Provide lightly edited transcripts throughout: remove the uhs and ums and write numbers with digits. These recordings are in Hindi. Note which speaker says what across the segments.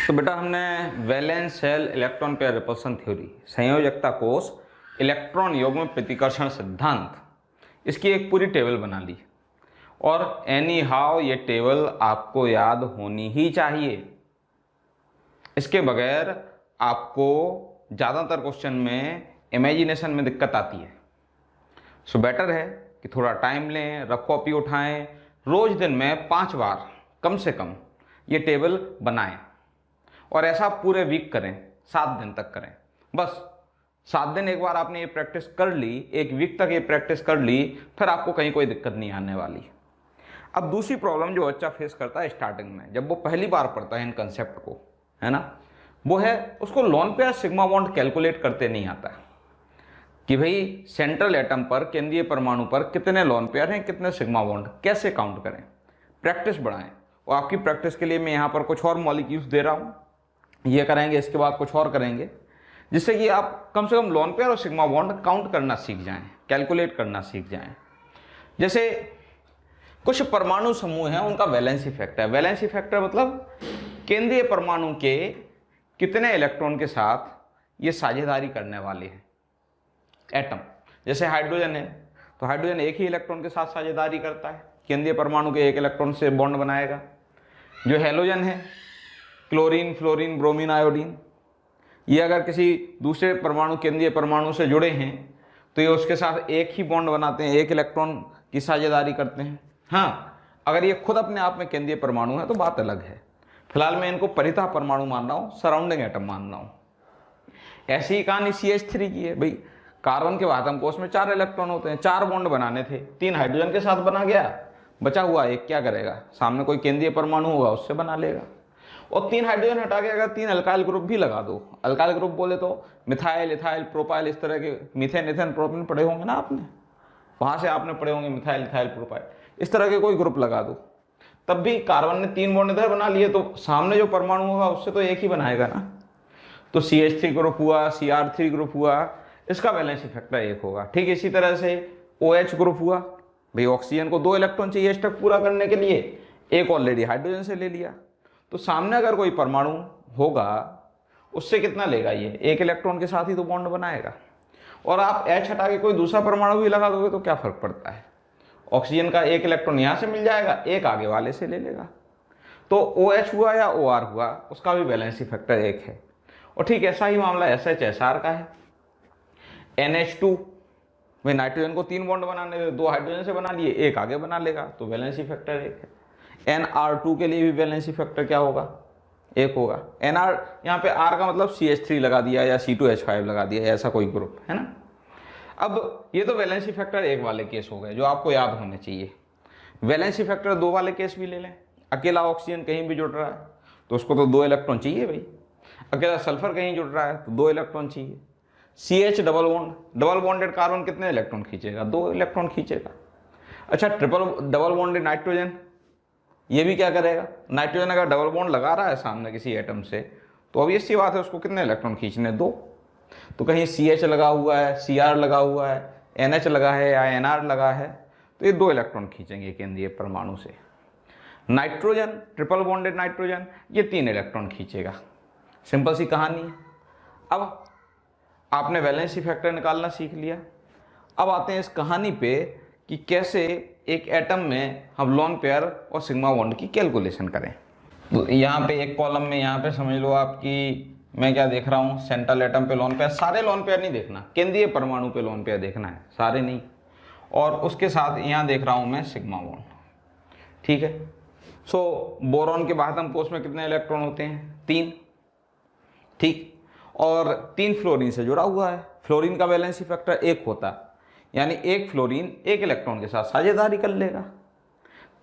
Speaker 1: तो बेटा हमने valence shell electron pair repulsion theory, संयोजकता कोष, इलेक्ट्रॉन युग्म प्रतिकर्षण सिद्धांत, इसकी एक पूरी टेबल बना ली। और एनी हाउ ये टेबल आपको याद होनी ही चाहिए। इसके बगैर आपको ज़्यादातर क्वेश्चन में इमेजिनेशन में दिक्कत आती है। सो बेटर है कि थोड़ा टाइम लें, रफ कॉपी उठाएं, रोज़ दिन में 5 बार कम से कम ये टेबल बनाएं और ऐसा पूरे वीक करें, 7 दिन तक करें। बस 7 दिन एक बार आपने ये प्रैक्टिस कर ली, एक वीक तक ये प्रैक्टिस कर ली, फिर आपको कहीं कोई दिक्कत नहीं आने वाली। अब दूसरी प्रॉब्लम जो बच्चा फेस करता है स्टार्टिंग में, जब वो पहली बार पढ़ता है इन कंसेप्ट को, है ना, वो है उसको lone pair sigma bond calculate करते नहीं आता कि भाई सेंट्रल एटम पर, केंद्रीय परमाणु पर कितने लोन पेयर हैं, कितने सिग्मा बॉन्ड, कैसे काउंट करें। प्रैक्टिस बढ़ाएं। और आपकी प्रैक्टिस के लिए मैं यहाँ पर कुछ और मॉलिक्यूल्स दे रहा हूँ, ये करेंगे, इसके बाद कुछ और करेंगे, जिससे कि आप कम से कम लोन पेयर और सिग्मा बॉन्ड काउंट करना सीख जाएं, कैलकुलेट करना सीख जाएं। जैसे कुछ परमाणु समूह हैं, उनका वैलेंसी फैक्टर। वैलेंसी फैक्टर मतलब केंद्रीय परमाणु के कितने इलेक्ट्रॉन के साथ ये साझेदारी करने वाले हैं एटम। जैसे हाइड्रोजन है, तो हाइड्रोजन एक ही इलेक्ट्रॉन के साथ साझेदारी करता है, केंद्रीय परमाणु के एक इलेक्ट्रॉन से बॉन्ड बनाएगा। जो हेलोजन है, क्लोरीन, फ्लोरीन, ब्रोमीन, आयोडीन, ये अगर किसी दूसरे परमाणु, केंद्रीय परमाणु से जुड़े हैं तो ये उसके साथ एक ही बॉन्ड बनाते हैं, एक इलेक्ट्रॉन की साझेदारी करते हैं। हाँ, अगर ये खुद अपने आप में केंद्रीय परमाणु है तो बात अलग है। फिलहाल मैं इनको परितः परमाणु मान रहा हूँ, सराउंडिंग एटम मान रहा हूँ। ऐसी ही कहानी CH3 की है। भाई कार्बन के आटम कोष में 4 इलेक्ट्रॉन होते हैं, 4 बॉन्ड बनाने थे, 3 हाइड्रोजन के साथ बना गया, बचा हुआ एक क्या करेगा, सामने कोई केंद्रीय परमाणु होगा उससे बना लेगा। और 3 हाइड्रोजन हटा के अगर 3 अल्काइल ग्रुप भी लगा दो, अल्काइल ग्रुप बोले तो मिथाइल, इथाइल, प्रोपाइल, इस तरह के, मीथेन, इथेन, प्रोपेन पढ़े होंगे ना आपने, वहाँ से आपने पढ़े होंगे मिथाइल, इथाइल, प्रोपाइल, इस तरह के कोई ग्रुप लगा दो, तब भी कार्बन ने 3 बॉन्ड इधर बना लिए, तो सामने जो परमाणु होगा उससे तो एक ही बनाएगा ना। तो CH3 ग्रुप हुआ, Cr3 ग्रुप हुआ, इसका वैलेंसी फैक्टर 1 होगा। ठीक इसी तरह से OH ग्रुप हुआ, भाई ऑक्सीजन को 2 इलेक्ट्रॉन चाहिए H तक पूरा करने के लिए, एक ऑलरेडी हाइड्रोजन से ले लिया, तो सामने अगर कोई परमाणु होगा उससे कितना लेगा, ये 1 इलेक्ट्रॉन के साथ ही तो बॉन्ड बनाएगा। और आप H हटा के कोई दूसरा परमाणु भी लगा दोगे तो क्या फर्क पड़ता है, ऑक्सीजन का 1 इलेक्ट्रॉन यहाँ से मिल जाएगा, एक आगे वाले से ले लेगा। तो OH हुआ या OR हुआ, उसका भी वैलेंसी फैक्टर 1 है। और ठीक ऐसा ही मामला SHSR का है। NH2, भाई नाइट्रोजन को 3 बॉन्ड बनाने थे, 2 हाइड्रोजन से बना लिए, एक आगे बना लेगा, तो वैलेंसी फैक्टर 1 है। NR2 के लिए भी वैलेंसी फैक्टर क्या होगा, 1 होगा। NR, यहाँ पे R का मतलब CH3 लगा दिया या C2H5 लगा दिया, ऐसा कोई ग्रुप है ना। अब ये तो वैलेंसी फैक्टर 1 वाले केस हो गए जो आपको याद होने चाहिए। वैलेंसी फैक्टर 2 वाले केस भी ले लें। अकेला ऑक्सीजन कहीं भी जुड़ रहा है तो उसको तो 2 इलेक्ट्रॉन चाहिए भाई, अकेला सल्फर कहीं जुड़ रहा है तो 2 इलेक्ट्रॉन चाहिए। CH डबल बॉन्डेड कार्बन कितने इलेक्ट्रॉन खींचेगा, 2 इलेक्ट्रॉन खींचेगा। अच्छा, डबल बॉन्डेड नाइट्रोजन, ये भी क्या करेगा, नाइट्रोजन अगर डबल बॉन्ड लगा रहा है सामने किसी एटम से तो ऑब्वियस सी बात है उसको कितने इलेक्ट्रॉन खींचने, 2। तो कहीं CH लगा हुआ है, Cr लगा हुआ है, NH लगा है या NR लगा है, तो ये 2 इलेक्ट्रॉन खींचेंगे केंद्रीय परमाणु से। नाइट्रोजन, ट्रिपल बॉन्डेड नाइट्रोजन, ये 3 इलेक्ट्रॉन खींचेगा। सिंपल सी कहानी है। अब आपने वैलेंसी फैक्टर निकालना सीख लिया। अब आते हैं इस कहानी पे कि कैसे एक एटम में हम लोन पेयर और सिग्मा बॉन्ड की कैलकुलेशन करें। तो यहाँ पे एक कॉलम में, यहाँ पे समझ लो आपकी, मैं क्या देख रहा हूँ, सेंट्रल एटम पे लोन पेयर, सारे लोन पेयर नहीं देखना, केंद्रीय परमाणु पे लोन पेयर देखना है, सारे नहीं। और उसके साथ यहाँ देख रहा हूँ मैं सिग्मा बॉन्ड, ठीक है। सो बोरॉन के बाह्यतम कोष में कितने इलेक्ट्रॉन होते हैं, 3, ठीक। और 3 फ्लोरीन से जुड़ा हुआ है, फ्लोरीन का वैलेंसी फैक्टर 1 होता, यानी 1 फ्लोरीन 1 इलेक्ट्रॉन के साथ साझेदारी कर लेगा।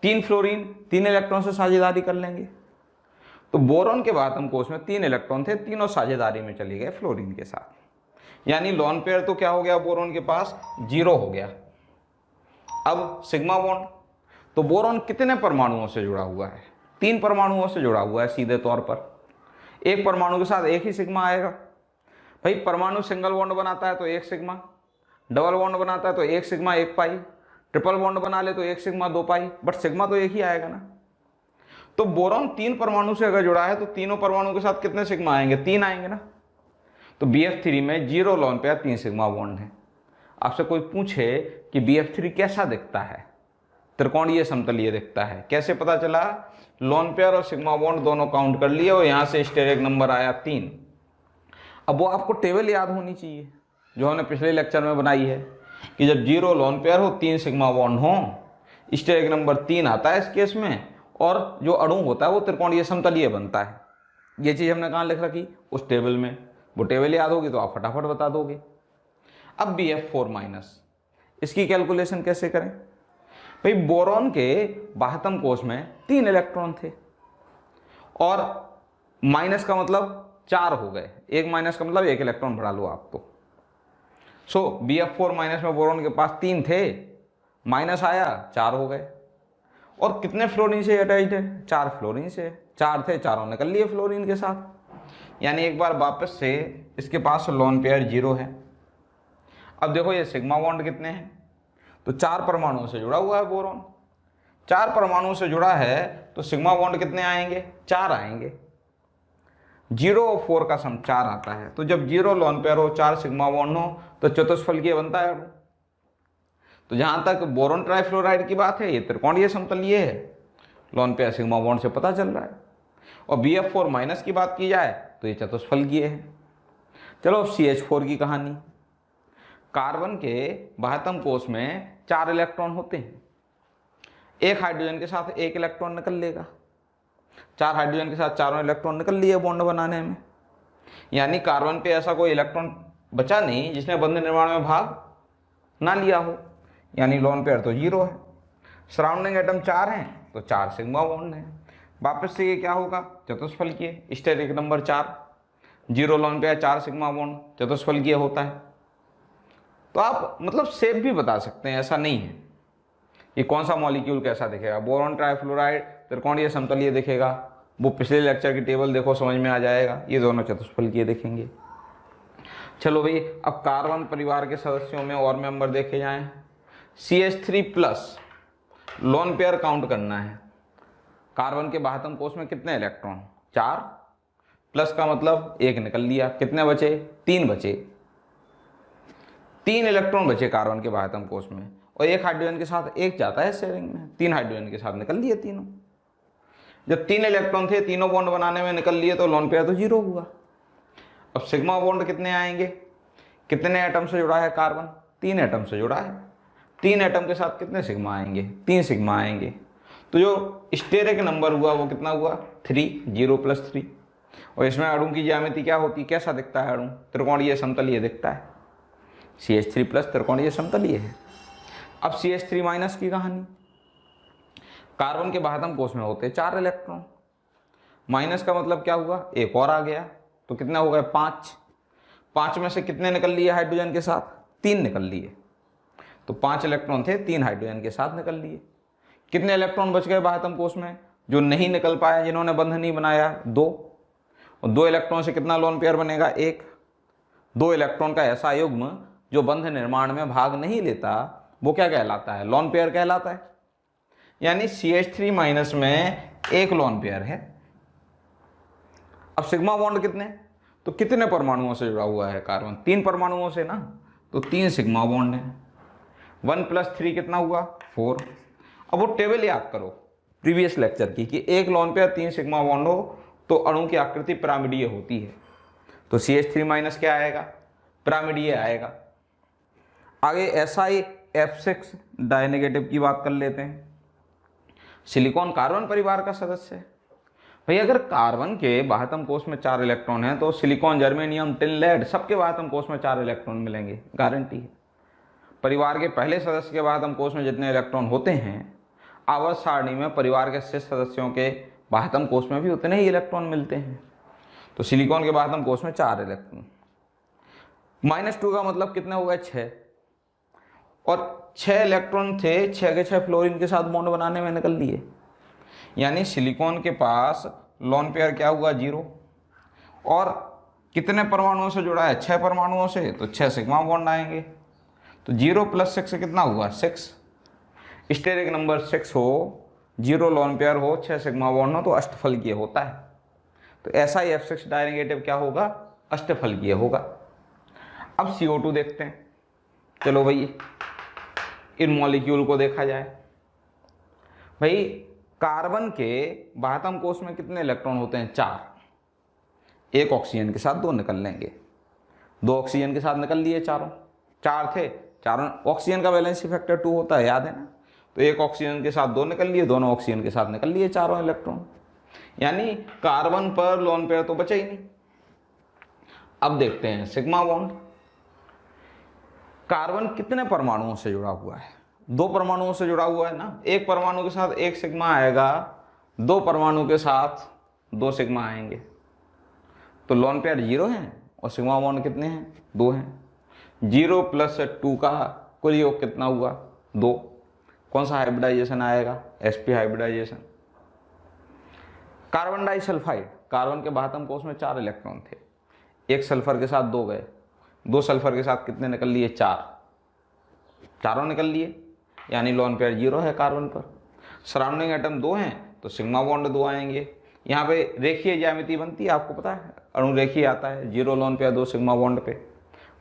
Speaker 1: 3 फ्लोरीन 3 इलेक्ट्रॉन से साझेदारी कर लेंगे। तो बोरॉन के बाह्यतम कोष में 3 इलेक्ट्रॉन थे, तीनों साझेदारी में चले गए फ्लोरीन के साथ, यानी लोन पेयर तो क्या हो गया, बोरॉन के पास 0 हो गया। अब सिग्मा बॉन्ड, तो बोरॉन कितने परमाणुओं से जुड़ा हुआ है, 3 परमाणुओं से जुड़ा हुआ है सीधे तौर पर। एक परमाणु के साथ एक ही सिग्मा आएगा। भाई परमाणु सिंगल बॉन्ड बनाता है तो 1 सिग्मा, डबल बॉन्ड बनाता है तो 1 सिग्मा 1 पाई, ट्रिपल बॉन्ड बना ले तो 1 सिग्मा 2 पाई, बट सिग्मा तो एक ही आएगा ना। तो बोरॉन 3 परमाणु से अगर जुड़ा है तो तीनों परमाणु के साथ कितने सिग्मा आएंगे? 3 आएंगे ना। तो BF3 में 0 लोन पेयर 3 सिग्मा बॉन्ड है। आपसे कोई पूछे कि BF3 कैसा दिखता है, त्रिकोणीय समतलीय दिखता है, कैसे पता चला? लोन पेयर और सिग्मा बॉन्ड दोनों काउंट कर लिए और यहाँ से स्टेरिक नंबर आया 3। अब वो आपको टेबल याद होनी चाहिए जो हमने पिछले लेक्चर में बनाई है कि जब 0 लोन पेयर हो 3 सिग्मा बॉन्ड हो, स्टेरिक नंबर 3 आता है इस केस में, और जो अणु होता है वो त्रिकोणीय समतलीय बनता है। ये चीज़ हमने कहाँ लिख रखी? उस टेबल में। वो टेबल याद होगी तो आप फटाफट बता दोगे। अब BF4 माइनस, इसकी कैलकुलेशन कैसे करें? भाई बोरॉन के बाह्यतम कोश में 3 इलेक्ट्रॉन थे और माइनस का मतलब 4 हो गए। एक माइनस का मतलब 1 इलेक्ट्रॉन बढ़ा लो आप तो। सो BF4 माइनस में बोरॉन के पास 3 थे, माइनस आया 4 हो गए। और कितने फ्लोरीन से अटैच्ड है? 4 फ्लोरीन से। 4 थे, चारों निकल लिए फ्लोरीन के साथ। यानी एक बार वापस से इसके पास लोन पेयर 0 है। अब देखो ये सिग्मा बॉन्ड कितने हैं? तो 4 परमाणुओं से जुड़ा हुआ है बोरॉन। 4 परमाणुओं से जुड़ा है तो सिग्मा बॉन्ड कितने आएंगे? 4 आएंगे। 0 और 4 का सम 4 आता है। तो जब 0 लोन पेयर हो, 4 सिग्मा बॉन्ड हो तो चतुष्फलकीय बनता है अणु। तो जहां तक बोरॉन ट्राइफ्लोराइड की बात है ये त्रिकोणीय समतलीय है, लोन पेयर सिग्मा बॉन्ड से पता चल रहा है। और BF4 माइनस की बात की जाए तो ये चतुष्फलकीय है। चलो अब CH4 की कहानी। कार्बन के बाह्यतम कोश में 4 इलेक्ट्रॉन होते हैं। एक हाइड्रोजन के साथ 1 इलेक्ट्रॉन निकल लेगा। 4 हाइड्रोजन के साथ चारों इलेक्ट्रॉन निकल लिए बॉन्ड बनाने में। यानी कार्बन पे ऐसा कोई इलेक्ट्रॉन बचा नहीं जिसने बंध निर्माण में भाग ना लिया हो, यानी लोन पेयर तो 0 है। सराउंडिंग एटम 4 हैं तो 4 सिग्मा बॉन्ड हैं। वापस से ये क्या होगा? चतुष्फलकीय, steric number 4, 0 lone pair 4 sigma bond, चतुष्फलकीय होता है। तो आप मतलब शेप भी बता सकते हैं, ऐसा नहीं है कि कौन सा मॉलिक्यूल कैसा दिखेगा। बोरॉन ट्राइफ्लोराइड त्रिकोणीय समतलीय दिखेगा, वो पिछले लेक्चर की टेबल देखो समझ में आ जाएगा। ये दोनों चतुष्फलकीय दिखेंगे। चलो भाई अब कार्बन परिवार के सदस्यों में और मेंबर देखे जाएं। CH3+ लोन पेयर काउंट करना है। कार्बन के बाह्यतम कोश में कितने इलेक्ट्रॉन? 4, प्लस का मतलब 1 निकल लिया। कितने बचे? 3 बचे। 3 इलेक्ट्रॉन बचे कार्बन के बाह्यतम कोश में, और 1 हाइड्रोजन के साथ 1 जाता है शेयरिंग में। 3 हाइड्रोजन के साथ निकल लिए तीनों। जब 3 इलेक्ट्रॉन थे, तीनों बॉन्ड बनाने में निकल लिए तो लोन पेयर तो 0 हुआ। अब सिग्मा बॉन्ड कितने आएंगे? कितने एटम से जुड़ा है कार्बन? 3 एटम से जुड़ा है। 3 एटम के साथ कितने सिग्मा आएंगे? 3 सिग्मा आएंगे। तो जो स्टेरिक नंबर हुआ वो कितना हुआ? 3, 0 + 3। और इसमें अणु की ज्यामिति क्या होती? कैसा दिखता है अणु? त्रिकोणीय समतलीय दिखता है। CH3+ त्रिकोणीय समतलीय है। अब CH3- की कहानी। कार्बन के बाह्यतम कोश में होते 4 इलेक्ट्रॉन। माइनस का मतलब क्या हुआ? 1 और आ गया तो कितना हो गया? 5। 5 में से कितने निकल लिए हाइड्रोजन के साथ? 3 निकल लिए। तो 5 इलेक्ट्रॉन थे, 3 हाइड्रोजन के साथ निकल लिए। कितने इलेक्ट्रॉन बच गए बाह्यतम कोश में जो नहीं निकल पाए, जिन्होंने बंध नहीं बनाया? 2। और 2 इलेक्ट्रॉन से कितना लोन पेयर बनेगा? 1। 2 इलेक्ट्रॉन का ऐसा युग्म जो बंध निर्माण में भाग नहीं लेता वो क्या कहलाता है? लोन पेयर कहलाता है। यानी CH3- में 1 लोन पेयर है। अब सिग्मा बॉन्ड कितने? तो कितने परमाणुओं से जुड़ा हुआ है कार्बन? 3 परमाणुओं से ना, तो 3 सिग्मा बॉन्ड है। 1 + 3 कितना हुआ? 4। अब वो टेबल याद करो प्रीवियस लेक्चर की कि 1 लोन पेयर 3 सिग्मा बॉन्ड हो तो अणु की आकृति पिरामिडीय होती है। तो CH3- क्या आएगा? पिरामिडीय आएगा। आगे SiF6 डायनेगेटिव की बात कर लेते हैं। सिलिकॉन कार्बन परिवार का सदस्य है। भाई अगर कार्बन के बाह्यतम कोश में 4 इलेक्ट्रॉन हैं तो सिलिकॉन, जर्मेनियम, टिन, लेड सबके बाह्यतम कोश में 4 इलेक्ट्रॉन मिलेंगे, गारंटी है। परिवार के पहले सदस्य के बाह्यतम कोश में जितने इलेक्ट्रॉन होते हैं, आवर्त सारणी में परिवार के शेष सदस्यों के बाह्यतम कोश में भी उतने ही इलेक्ट्रॉन मिलते हैं। तो सिलिकॉन के बाह्यतम कोश में 4 इलेक्ट्रॉन। -2 का मतलब कितने हो गए? 6। और 6 इलेक्ट्रॉन थे, 6 के 6 फ्लोरीन के साथ बॉन्ड बनाने में निकल लिए। यानी सिलिकॉन के पास लोन पेयर क्या हुआ? 0। और कितने परमाणुओं से जुड़ा है? 6 परमाणुओं से, तो 6 सिग्मा बॉन्ड आएंगे। तो 0 + 6 कितना हुआ? 6। स्टेरिक नंबर 6 हो, 0 लोन पेयर हो, 6 सिग्मा बॉन्ड हो तो अष्टफलकीय होता है। तो ऐसा ही F6 डाइनेगेटिव क्या होगा, अष्टफलकीय होगा। अब CO2 देखते हैं। चलो भाई इन मॉलिक्यूल को देखा जाए। भाई कार्बन के बाह्यतम कोश में कितने इलेक्ट्रॉन होते हैं, 4। एक ऑक्सीजन के साथ 2 निकल लेंगे, 2 ऑक्सीजन के साथ निकल लिए, चारों 4 थे, चारों ऑक्सीजन का वैलेंसी फैक्टर 2 होता है, याद है ना। तो एक ऑक्सीजन के साथ 2 निकल लिए, दोनों ऑक्सीजन के साथ निकल लिए चारों इलेक्ट्रॉन, यानी कार्बन पर लोन पेयर तो बचा ही नहीं। अब देखते हैं सिग्मा बॉन्ड। कार्बन कितने परमाणुओं से जुड़ा हुआ है, 2 परमाणुओं से जुड़ा हुआ है ना। एक परमाणु के साथ 1 सिग्मा आएगा, 2 परमाणु के साथ 2 सिग्मा आएंगे, तो लोन पेयर 0 है और सिग्मा बॉन्ड कितने हैं, 2 हैं। 0 + 2 का कुल योग कितना हुआ, 2। कौन सा हाइब्रिडाइजेशन आएगा, sp hybridization. Carbon disulphide, carbon के बाह्यतम कोश में 4 इलेक्ट्रॉन थे, 1 सल्फर के साथ 2 गए, 2 सल्फर के साथ कितने निकल लिए, 4, चारों निकल लिए, यानी लोन पेयर 0 है कार्बन पर। सराउंडिंग एटम 2 हैं तो सिग्मा बॉन्ड 2 आएंगे। यहाँ पे रेखीय ज्यामिति बनती है, आपको पता है, अणु रेखीय आता है, 0 लोन पेयर 2 सिग्मा बॉन्ड पे,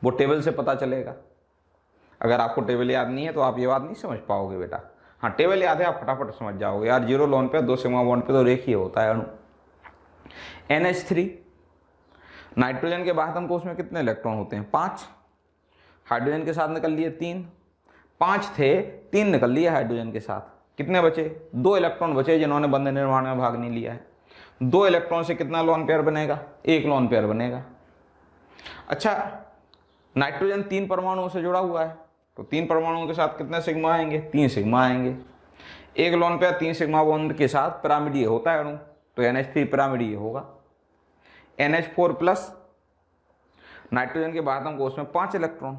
Speaker 1: वो टेबल से पता चलेगा। अगर आपको टेबल याद नहीं है तो आप ये बात नहीं समझ पाओगे बेटा। हाँ टेबल याद है, आप फटाफट समझ जाओगे यार, 0 लोन पेयर 2 सिग्मा बॉन्ड पे तो रेखीय होता है अणु। NH3, नाइट्रोजन के बाह्यतम कोश में कितने इलेक्ट्रॉन होते हैं, 5। हाइड्रोजन के साथ निकल लिए 3, 5 थे, 3 निकल लिए हाइड्रोजन के साथ, कितने बचे, 2 इलेक्ट्रॉन बचे जिन्होंने बंधन निर्माण में भाग नहीं लिया है। 2 इलेक्ट्रॉन से कितना लोन पेयर बनेगा, 1 लोन पेयर बनेगा। अच्छा नाइट्रोजन 3 परमाणुओं से जुड़ा हुआ है, तो 3 परमाणुओं के साथ कितने सिग्मा आएंगे, 3 सिग्मा आएंगे। 1 लोन पेयर 3 सिग्मा बॉन्ड के साथ पिरामिडीय होता है अणु, तो NH3 पिरामिडीय होगा। NH4+, नाइट्रोजन के बाह्यतम कोश में 5 इलेक्ट्रॉन,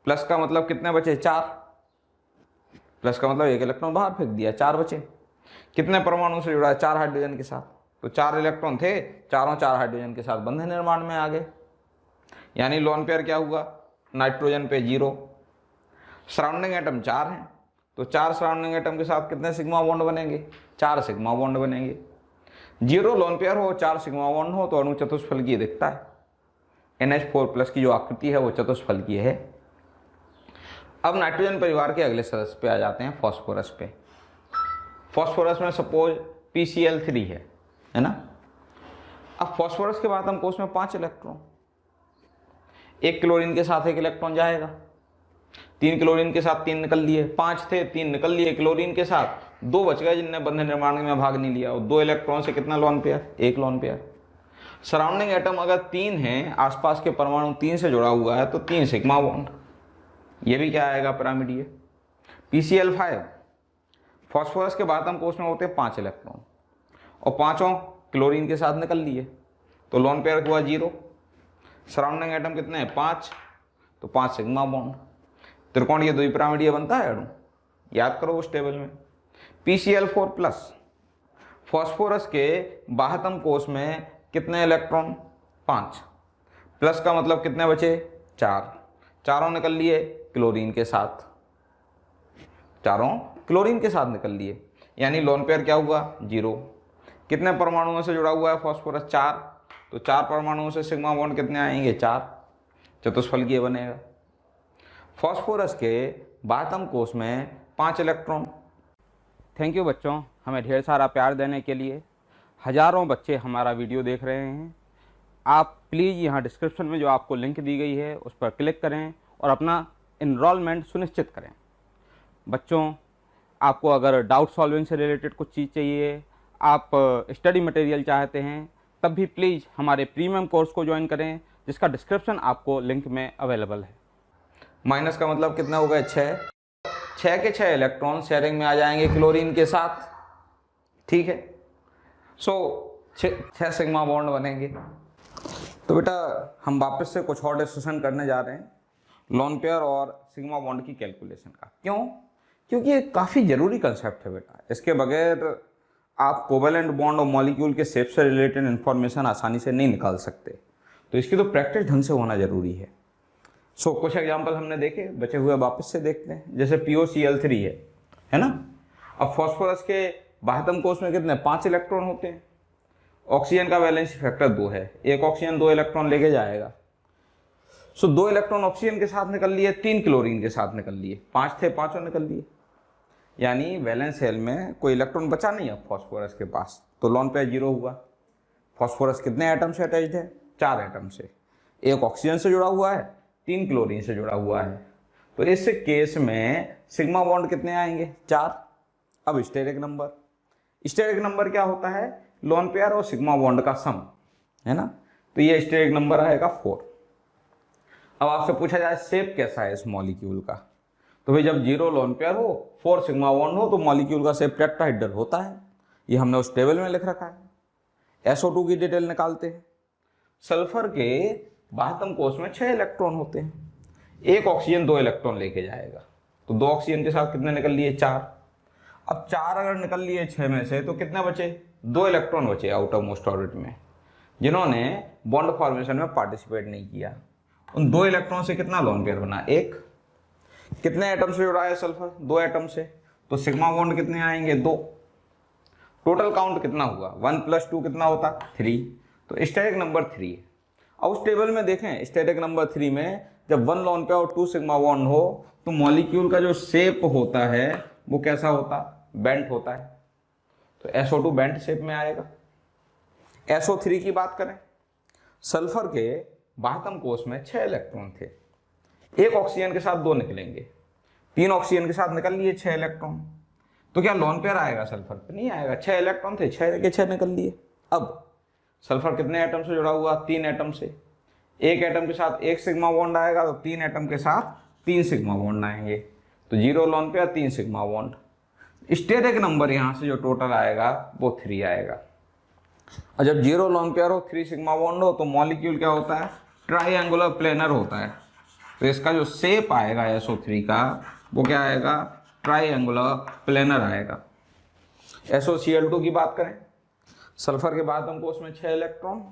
Speaker 1: प्लस का मतलब कितने बचे, 4, प्लस का मतलब 1 इलेक्ट्रॉन बाहर फेंक दिया, 4 बचे। कितने परमाणु से जुड़ा है, 4 हाइड्रोजन के साथ, तो 4 इलेक्ट्रॉन थे, चारों 4 हाइड्रोजन के साथ बंधन निर्माण में आ गए, यानी लोन पेयर क्या हुआ, नाइट्रोजन पे 0। सराउंडिंग एटम 4 हैं, तो 4 सराउंडिंग एटम के साथ कितने सिग्मा बॉन्ड बनेंगे, 4 सिग्मा बॉन्ड बनेंगे। 0 लोन पेयर हो, 4 सिग्मा बॉन्ड हो तो अणु चतुष्फलकीय दिखता है। NH4+ की जो आकृति है वो चतुष्फलकीय है। अब नाइट्रोजन परिवार के अगले सदस्य पे आ जाते हैं, फॉस्फोरस पे। फॉस्फोरस में सपोज PCl3 है ना। अब फॉस्फोरस के बाह्यतम कोश में 5 इलेक्ट्रॉन, 1 क्लोरीन के साथ 1 इलेक्ट्रॉन जाएगा, 3 क्लोरीन के साथ 3 निकल लिए, 5 थे 3 निकल लिए क्लोरीन के साथ, 2 बच गए जिनने बंधन निर्माण में भाग नहीं लिया, और 2 इलेक्ट्रॉन से कितना lone pair, 1 lone pair. Surrounding atom अगर 3 हैं, आसपास के परमाणु 3 से जुड़ा हुआ है तो 3 सिग्मा बॉन्ड, ये भी क्या आएगा, पिरामिडीय। PCl5, फॉस्फोरस के बाह्यतम कोश में होते हैं 5 इलेक्ट्रॉन और 5 क्लोरीन के साथ निकल लिए, तो लोन पेयर हुआ 0। सराउंडिंग एटम कितने हैं, 5, तो 5 सिग्मा बॉन्ड। त्रिकोणीय द्विपिरामिडीय बनता है अणु, याद करो उस टेबल में। PCl4+, फॉस्फोरस के बाह्यतम कोश में कितने इलेक्ट्रॉन, 5, प्लस का मतलब कितने बचे, 4, चारों निकल लिए क्लोरीन के साथ, चारों क्लोरीन के साथ निकल लिए, यानी लोन पेयर क्या हुआ, 0। कितने परमाणुओं से जुड़ा हुआ है फॉस्फोरस, 4, तो 4 परमाणुओं से सिग्मा बॉन्ड कितने आएंगे, 4, चतुष्फलकीय बनेगा। फॉस्फोरस के बाह्यतम कोश में 5 इलेक्ट्रॉन। थैंक यू बच्चों, हमें ढेर सारा प्यार देने के लिए। हज़ारों बच्चे हमारा वीडियो देख रहे हैं। आप प्लीज़ यहाँ डिस्क्रिप्शन में जो आपको लिंक दी गई है उस पर क्लिक करें और अपना इनरोलमेंट सुनिश्चित करें। बच्चों आपको अगर डाउट सॉल्विंग से रिलेटेड कुछ चीज़ चाहिए, आप स्टडी मटेरियल चाहते हैं, तब भी प्लीज़ हमारे प्रीमियम कोर्स को ज्वाइन करें, जिसका डिस्क्रिप्शन आपको लिंक में अवेलेबल है। माइनस का मतलब कितना हो गया, 6 के 6 इलेक्ट्रॉन शेयरिंग में आ जाएंगे क्लोरीन के साथ, ठीक है। सो 6 सिग्मा बॉन्ड बनेंगे। तो बेटा हम वापस से कुछ और डिस्कशन करने जा रहे हैं लोन पेयर और सिग्मा बॉन्ड की कैलकुलेशन का। क्यों? क्योंकि ये काफ़ी ज़रूरी कंसेप्ट है बेटा। इसके बगैर आप कोवेलेंट बॉन्ड और मॉलिक्यूल के शेप से रिलेटेड इन्फॉर्मेशन आसानी से नहीं निकाल सकते, तो इसकी तो प्रैक्टिस ढंग से होना ज़रूरी है। सो कुछ एग्जाम्पल हमने देखे, बचे हुए वापस से देखते हैं। जैसे POCl3 है, है ना। अब फॉस्फोरस के बाह्यतम कोश में कितने 5 इलेक्ट्रॉन होते हैं। ऑक्सीजन का वैलेंसी फैक्टर 2 है, एक ऑक्सीजन 2 इलेक्ट्रॉन लेके जाएगा। सो 2 इलेक्ट्रॉन ऑक्सीजन के साथ निकल लिए, 3 क्लोरीन के साथ निकल लिए, 5 थे, 5 निकल लिए। यानी वैलेंस शेल में कोई इलेक्ट्रॉन बचा नहीं है फॉस्फोरस के पास, तो लोन पेयर 0 हुआ। फॉस्फोरस कितने एटम से अटैच्ड है? 4 एटम से, एक ऑक्सीजन से जुड़ा हुआ है, 3 क्लोरीन से जुड़ा हुआ है। तो इस केस में सिग्मा बॉन्ड कितने आएंगे? 4। अब स्टेरिक नंबर क्या होता है? लोन पेयर और सिग्मा बॉन्ड का सम, है ना। तो ये स्टेरिक नंबर आएगा 4। अब आपसे पूछा जाए शेप कैसा है इस मॉलिक्यूल का, तो भाई जब 0 लोन पेयर हो, 4 सिग्मा बॉन्ड हो, तो मॉलिक्यूल का शेप टेट्राहेड्रल होता है। ये हमने उस टेबल में लिख रखा है। SO2 की डिटेल निकालते हैं। सल्फर के बाह्यतम कोश में 6 इलेक्ट्रॉन होते हैं, एक ऑक्सीजन 2 इलेक्ट्रॉन लेके जाएगा, तो 2 ऑक्सीजन के साथ कितने निकल लिए? 4। अब 4 अगर निकल लिए 6 में से, तो कितने बचे? 2 इलेक्ट्रॉन बचे आउटर मोस्ट ऑर्बिट में, जिन्होंने बॉन्ड फॉर्मेशन में पार्टिसिपेट नहीं किया। उन 2 इलेक्ट्रॉन से कितना लोन पेयर बना? 1। कितने एटम से जुड़ा है सल्फर? 2 एटम से, तो सिग्मा बॉन्ड कितने आएंगे? 2। टोटल काउंट कितना हुआ? 1 + 2 कितना होता? 3। तो स्टैटिक नंबर 3 है। अब उस टेबल में देखें, स्टैटिक नंबर 3 में जब 1 लोन पेयर और 2 सिग्मा बॉन्ड हो, तो मॉलिक्यूल का जो शेप होता है वो कैसा होता? बेंट होता है। तो SO2 बेंट शेप में आएगा। SO3 की बात करें, सल्फर के बाह्यतम कोश में 6 इलेक्ट्रॉन थे, एक ऑक्सीजन के साथ 2 निकलेंगे, 3 ऑक्सीजन के साथ निकल लिए 6 इलेक्ट्रॉन। तो क्या लोन पेयर आएगा सल्फर पे? नहीं आएगा। 6 इलेक्ट्रॉन थे, 6 के 6 निकल लिए। अब सल्फर कितने एटम से जुड़ा हुआ? 3 एटम से, एक एटम के साथ 1 सिग्मा बॉन्ड आएगा, तो 3 एटम के साथ 3 सिग्मा बॉन्ड आएंगे, तो 0 lone pair, 3 sigma bond. Steric number यहाँ से जो टोटल आएगा वो 3 आएगा। और जब 0 लोन पेयर हो, 3 सिग्मा बॉन्ड हो, तो मॉलिक्यूल क्या होता है? ट्राइएंगुलर प्लेनर होता है। तो इसका जो शेप आएगा SO3 का, वो क्या आएगा? ट्राइएंगुलर प्लेनर आएगा। SOCl2 की बात करें, सल्फर के बाह्यतम कोश में 6 इलेक्ट्रॉन,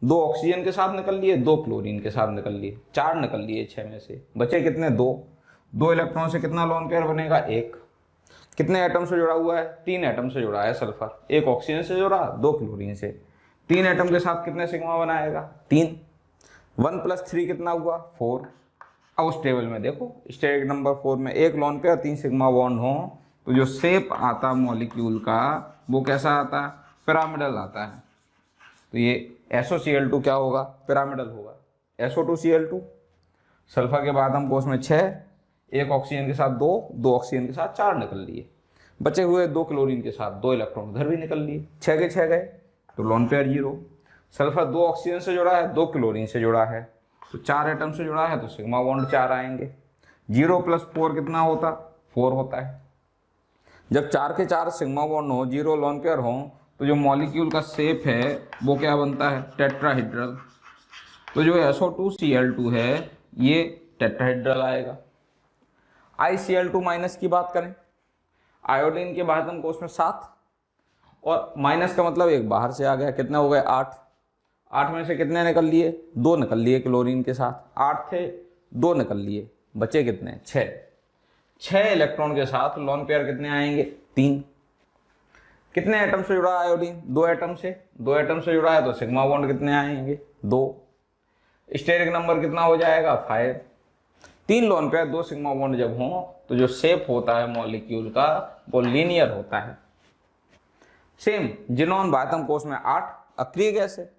Speaker 1: 2 ऑक्सीजन के साथ निकल लिए, 2 क्लोरीन के साथ निकल लिए, 4 निकल लिए 6 में से, बचे कितने? 2 इलेक्ट्रॉन से कितना लोन पेयर बनेगा? 1। कितने एटम से जुड़ा हुआ है? 3 एटम से जुड़ा है सल्फर, एक ऑक्सीजन से जुड़ा, 2 क्लोरीन से, 3 एटम के साथ कितने सिग्मा बनाएगा? 3। 1 + 3 कितना हुआ? 4। अब उस टेबल में देखो, स्टेरिक नंबर 4 में 1 लोन पेयर, 3 सिग्मा बॉन्ड हो, तो जो शेप आता मॉलिक्यूल का वो कैसा आता? पिरामिडल आता है। तो ये SOCl2 क्या होगा? पिरामिडल होगा। SO2Cl2, सल्फर के बाह्यतम कोश में 6, एक ऑक्सीजन के साथ 2 ऑक्सीजन के साथ 4 निकल लिए, बचे हुए 2 क्लोरीन के साथ 2 इलेक्ट्रॉन उधर भी निकल लिए, 6 के 6 गए, तो लोन पेयर 0। सल्फर 2 ऑक्सीजन से जुड़ा है, 2 क्लोरीन से जुड़ा है, तो 4 एटम से जुड़ा है, तो सिग्मा बॉन्ड 4 आएंगे। 0 + 4 कितना होता? 4 होता है। जब 4 के 4 सिग्मा बॉन्ड हो, 0 लोन पेयर हो, तो जो मॉलिक्यूल का शेप है वो क्या बनता है? टेट्राहेड्रल। तो जो SO2Cl2 है ये टेट्राहेड्रल आएगा। ICl2- की बात करें, आयोडीन के बाह्यतम कोश में 7, और माइनस का मतलब एक बाहर से आ गया, कितने हो गए? 8। 8 में से कितने निकल लिए? 2 निकल लिए क्लोरीन के साथ, 8 थे, 2 निकल लिए, बचे कितने? 6। 6 इलेक्ट्रॉन के साथ लोन पेयर कितने आएंगे? 3। कितने एटम से जुड़ा है आयोडीन? 2 एटम से, 2 एटम से जुड़ा है, तो सिग्मा बॉन्ड कितने आएंगे? 2। स्टेरिक नंबर कितना हो जाएगा? 5। 3 लोन पेयर, 2 सिग्मा बॉन्ड जब हों, तो जो शेप होता है मॉलिक्यूल का वो लीनियर होता है। सेम जिनोन बाह्यतम कोश में 8, अक्रिय गैस है।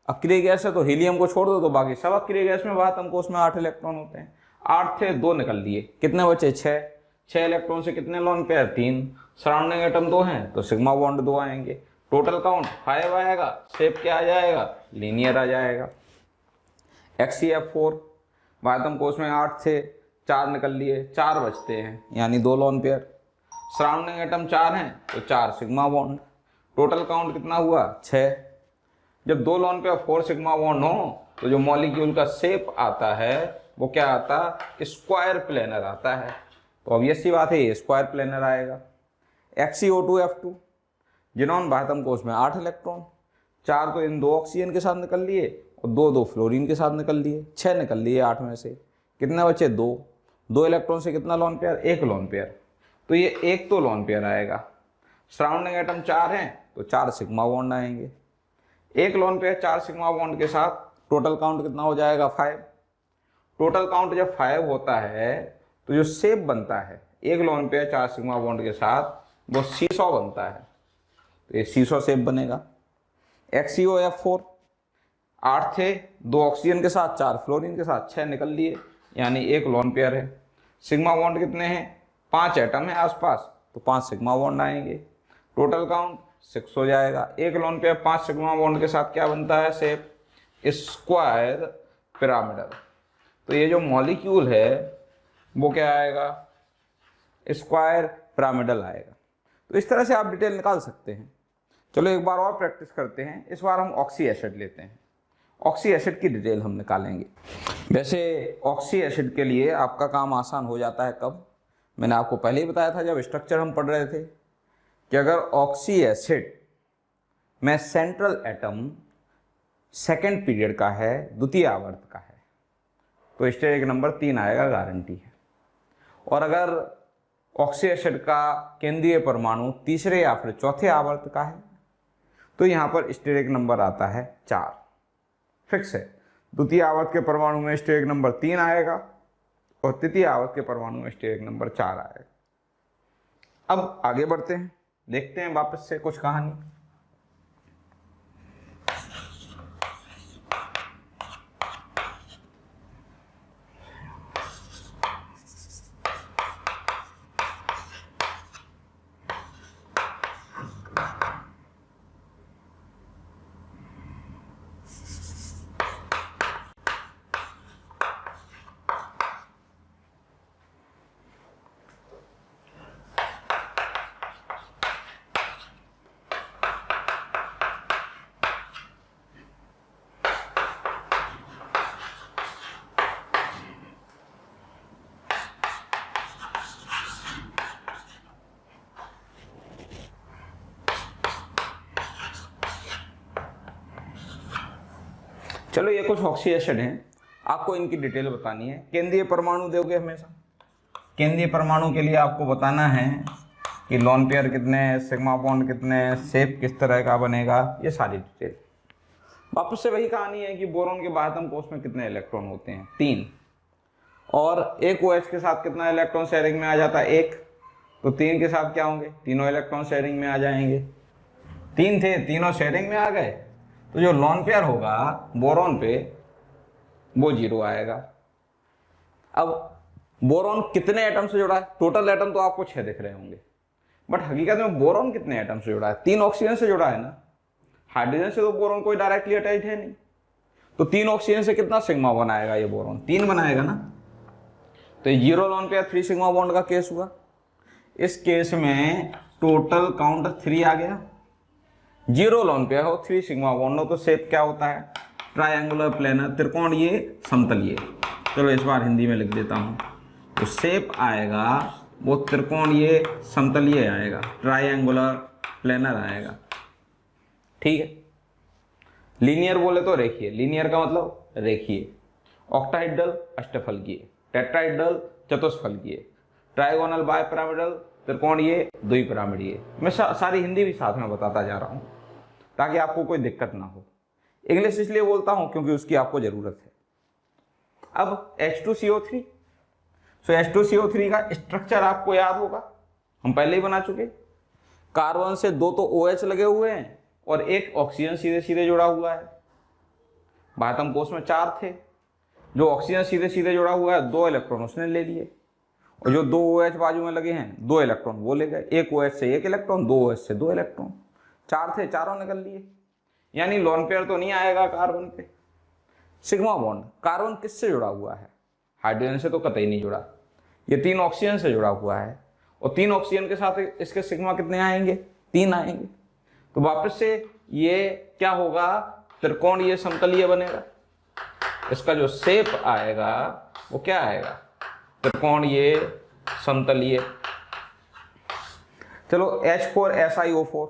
Speaker 1: अक्रिय गैस है तो हीलियम को छोड़ दो तो बाकी सब अक्रिय गैस में बाह्यतम कोश में 8 इलेक्ट्रॉन होते हैं। 8 थे, 2 निकल लिए, कितने बचे? 6। 6 इलेक्ट्रॉन से कितने लोन पेयर? 3। सराउंडिंग एटम 2 हैं, तो सिग्मा बॉन्ड 2 आएंगे। टोटल काउंट 5 आएगा। शेप क्या आ जाएगा? लीनियर आ जाएगा। HCl4 बाह्यतम कोश में 8 थे, 4 निकल लिए, 4 बचते हैं, यानी 2 लोन पेयर। सराउंडिंग एटम 4 हैं, तो 4 सिग्मा बॉन्ड। टोटल काउंट कितना हुआ? 6। जब 2 लोन पेयर 4 सिग्मा बॉन्ड हो, तो जो मॉलिक्यूल का शेप आता है वो क्या आता? स्क्वायर प्लेनर आता है। तो ऑब्वियस सी बात है, ये स्क्वायर प्लेनर आएगा। XeO2F2 जिनोन बाह्यतम कोश में 8 इलेक्ट्रॉन, 4 तो इन 2 ऑक्सीजन के साथ निकल लिए और 2 फ्लोरीन के साथ निकल लिए, 6 निकल लिए 8 में से, कितने बचे? 2 इलेक्ट्रॉन से कितना लोन पेयर? 1 lone pair. तो ये एक तो लोन पेयर आएगा। सराउंडिंग एटम 4 हैं तो 4 सिग्मा बॉन्ड आएंगे। एक लोन पेयर 4 सिग्मा बॉन्ड के साथ टोटल काउंट कितना हो जाएगा 5। टोटल काउंट जब 5 होता है तो जो शेप बनता है एक लोन पेयर 4 सिग्मा बॉन्ड के साथ वो सीसॉ बनता है। तो ये सीसॉ शेप बनेगा। XeOF4 8 थे, 2 ऑक्सीजन के साथ 4 फ्लोरीन के साथ 6 निकल लिए, यानी एक लोन पेयर है। सिग्मा बॉन्ड कितने हैं, 5 एटम है आसपास तो 5 सिग्मा बॉन्ड आएंगे। टोटल काउंट 6 हो जाएगा। एक लोन पेयर 5 सिग्मा बॉन्ड के साथ क्या बनता है शेप, स्क्वायर पिरामिडल। तो ये जो मॉलिक्यूल है वो क्या आएगा, स्क्वायर पिरामिडल आएगा। तो इस तरह से आप डिटेल निकाल सकते हैं। चलो एक बार और प्रैक्टिस करते हैं। इस बार हम ऑक्सी एसिड लेते हैं। ऑक्सी एसिड की डिटेल हम निकालेंगे। वैसे ऑक्सी एसिड के लिए आपका काम आसान हो जाता है कब, मैंने आपको पहले ही बताया था जब स्ट्रक्चर हम पढ़ रहे थे कि अगर ऑक्सी एसिड में सेंट्रल एटम सेकेंड पीरियड का है, द्वितीय आवर्त का है, तो स्टेरिक नंबर 3 आएगा, गारंटी है। और अगर ऑक्सी एसिड का केंद्रीय परमाणु तीसरे या फिर चौथे आवर्त का है तो यहाँ पर स्टेरिक नंबर आता है 4, फिक्स है। द्वितीय आवर्त के परमाणु में स्टेरिक नंबर 3 आएगा और तृतीय आवर्त के परमाणु में स्टेरिक नंबर 4 आएगा। अब आगे बढ़ते हैं, देखते हैं वापस से कुछ कहानी। चलो ये कुछ ऑक्सी एसिड हैं, आपको इनकी डिटेल बतानी है। केंद्रीय परमाणु दोगे हमेशा। केंद्रीय परमाणु के लिए आपको बताना है कि लोन पेयर कितने, सिग्मा बॉन्ड कितने, शेप किस तरह का बनेगा, ये सारी डिटेल। वापस से वही कहानी है कि बोरॉन के बाह्यतम कोष में कितने इलेक्ट्रॉन होते हैं, 3। और एक OH के साथ कितना इलेक्ट्रॉन शेयरिंग में आ जाता है, 1। तो 3 के साथ क्या होंगे, तीनों इलेक्ट्रॉन शेयरिंग में आ जाएंगे। 3 थे, तीनों शेयरिंग में आ गए, तो जो लोन पेयर होगा बोरॉन पे वो 0 आएगा। अब बोरॉन कितने एटम से जुड़ा है, टोटल एटम तो आपको 6 दिख रहे होंगे, बट हकीकत में बोरॉन कितने एटम से जुड़ा है, 3 ऑक्सीजन से जुड़ा है ना। हाइड्रोजन से तो बोरॉन कोई डायरेक्टली अटैच है नहीं, तो 3 ऑक्सीजन से कितना सिग्मा बनाएगा ये बोरॉन, 3 बनाएगा ना। तो 0 लोन पेयर 3 सिग्मा बॉन्ड का केस हुआ। इस केस में टोटल काउंट 3 आ गया। 0 लोन पेयर हो, 3 सिग्मा बॉन्ड हो, तो शेप क्या होता है, ट्रायंगुलर प्लेनर, त्रिकोणीय समतलीय। चलो इस बार हिंदी में लिख देता हूँ। तो शेप आएगा वो त्रिकोणीय समतलीय आएगा, ट्रायंगुलर प्लेनर आएगा, ठीक है। लीनियर बोले तो रेखीय, लीनियर का मतलब रेखीय। ऑक्टाहेड्रल अष्टफलकीय, टेट्राहेड्रल चतुष्फलकीय, ट्राइगोनल बायपिरामिडल त्रिकोणीय द्विपिरामिडीय। मैं सारी हिंदी भी साथ में बताता जा रहा हूँ ताकि आपको कोई दिक्कत ना हो। इंग्लिश इसलिए बोलता हूँ क्योंकि उसकी आपको ज़रूरत है। अब H2CO3, सो H2CO3 का स्ट्रक्चर आपको याद होगा, हम पहले ही बना चुके। कार्बन से 2 तो OH लगे हुए हैं और 1 ऑक्सीजन सीधे सीधे जुड़ा हुआ है। बाह्यतम कोष में 4 थे, जो ऑक्सीजन सीधे सीधे जुड़ा हुआ है 2 इलेक्ट्रॉन उसने ले लिए, और जो 2 OH बाजू में लगे हैं 2 इलेक्ट्रॉन वो ले गए। 1 OH से 1 इलेक्ट्रॉन, 2 OH से 2 इलेक्ट्रॉन, 4 थे, चारों निकल लिए। यानी लोन पेयर तो नहीं आएगा कार्बन पे। सिग्मा बॉन्ड, कार्बन किससे जुड़ा हुआ है, हाइड्रोजन से तो कतई नहीं जुड़ा, ये 3 ऑक्सीजन से जुड़ा हुआ है, और 3 ऑक्सीजन के साथ इसके सिग्मा कितने आएंगे, 3 आएंगे। तो वापस से ये क्या होगा, त्रिकोणीय समतलीय बनेगा। इसका जो शेप आएगा वो क्या आएगा, त्रिकोणीय समतलीय। चलो H4SiO4,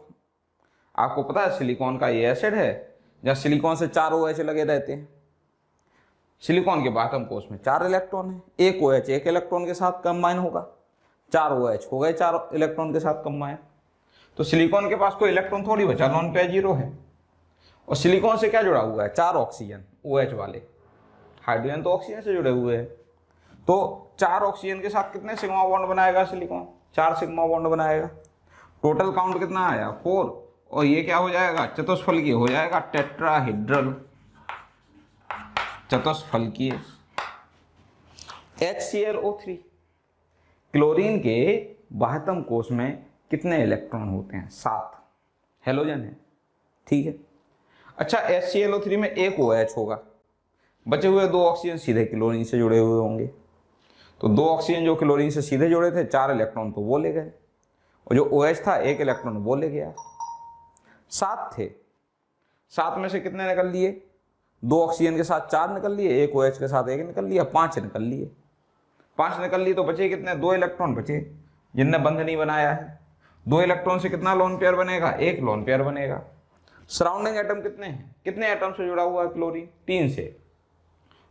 Speaker 1: आपको पता है सिलिकॉन का ये एसिड है जहाँ सिलिकॉन से 4 OH लगे रहते हैं। सिलिकॉन के बाह्यतम कोष में 4 इलेक्ट्रॉन है, 1 OH 1 इलेक्ट्रॉन के साथ कंबाइन होगा, 4 OH हो गए, 4 इलेक्ट्रॉन के साथ कंबाइन। तो सिलिकॉन के पास कोई इलेक्ट्रॉन थोड़ी बचा, लोन पेयर 0 है। और सिलिकॉन से क्या जुड़ा हुआ है, 4 ऑक्सीजन OH वाले, हाइड्रोजन तो ऑक्सीजन से जुड़े हुए हैं। तो 4 ऑक्सीजन के साथ कितने सिग्मा बॉन्ड बनाएगा सिलिकॉन, 4 सिग्मा बॉन्ड बनाएगा। टोटल काउंट कितना आया, 4, और ये क्या हो जाएगा, चतुष्फलकीय हो जाएगा, टेट्राहेड्रल, चतुष्फलकीय। HClO3, क्लोरीन के बाह्यतम कोश में कितने इलेक्ट्रॉन होते हैं, 7 हेलोजन है, ठीक है। अच्छा, HClO3 में 1 OH होगा, बचे हुए 2 ऑक्सीजन सीधे क्लोरीन से जुड़े हुए होंगे। तो 2 ऑक्सीजन जो क्लोरीन से सीधे जुड़े थे, 4 इलेक्ट्रॉन तो वो ले गए, और जो OH था 1 इलेक्ट्रॉन वो ले गया। 7 थे, 7 में से कितने निकल लिए, 2 ऑक्सीजन के साथ 4 निकल लिए, 1 OH के साथ 1 निकल लिया, 5 निकल लिए। 5 निकल लिए तो बचे कितने, 2 इलेक्ट्रॉन बचे जिनने बंध नहीं बनाया है। 2 इलेक्ट्रॉन से कितना लोन पेयर बनेगा, 1 लोन पेयर बनेगा। सराउंडिंग एटम कितने हैं, कितने एटम से जुड़ा हुआ है क्लोरीन, 3 से।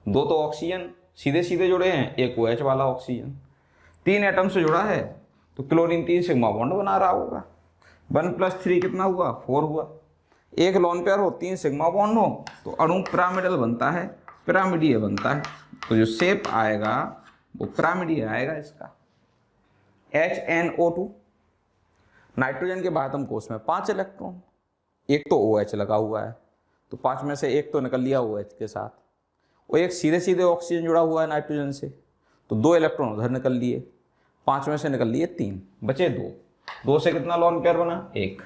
Speaker 1: 2 तो ऑक्सीजन सीधे सीधे जुड़े हैं, 1 OH वाला ऑक्सीजन, 3 एटम से जुड़ा है, तो क्लोरीन 3 सिग्मा बॉन्ड बना रहा होगा। 1 + 3 कितना हुआ, 4 हुआ। 1 लोन पेयर हो, 3 सिग्मा बॉन्ड हो, तो अणु पिरामिडल बनता है, पिरामिडीय बनता है। तो जो शेप आएगा वो पिरामिडीय आएगा इसका। HNO2, नाइट्रोजन के बाह्यतम कोश में 5 इलेक्ट्रॉन, 1 तो OH लगा हुआ है, तो 5 में से 1 तो निकल लिया OH के साथ, और 1 सीधे सीधे ऑक्सीजन जुड़ा हुआ है नाइट्रोजन से, तो 2 इलेक्ट्रॉन उधर निकल लिए, 5 में से निकल लिए 3, बचे 2। 2 से कितना लोन पेयर बना, 1।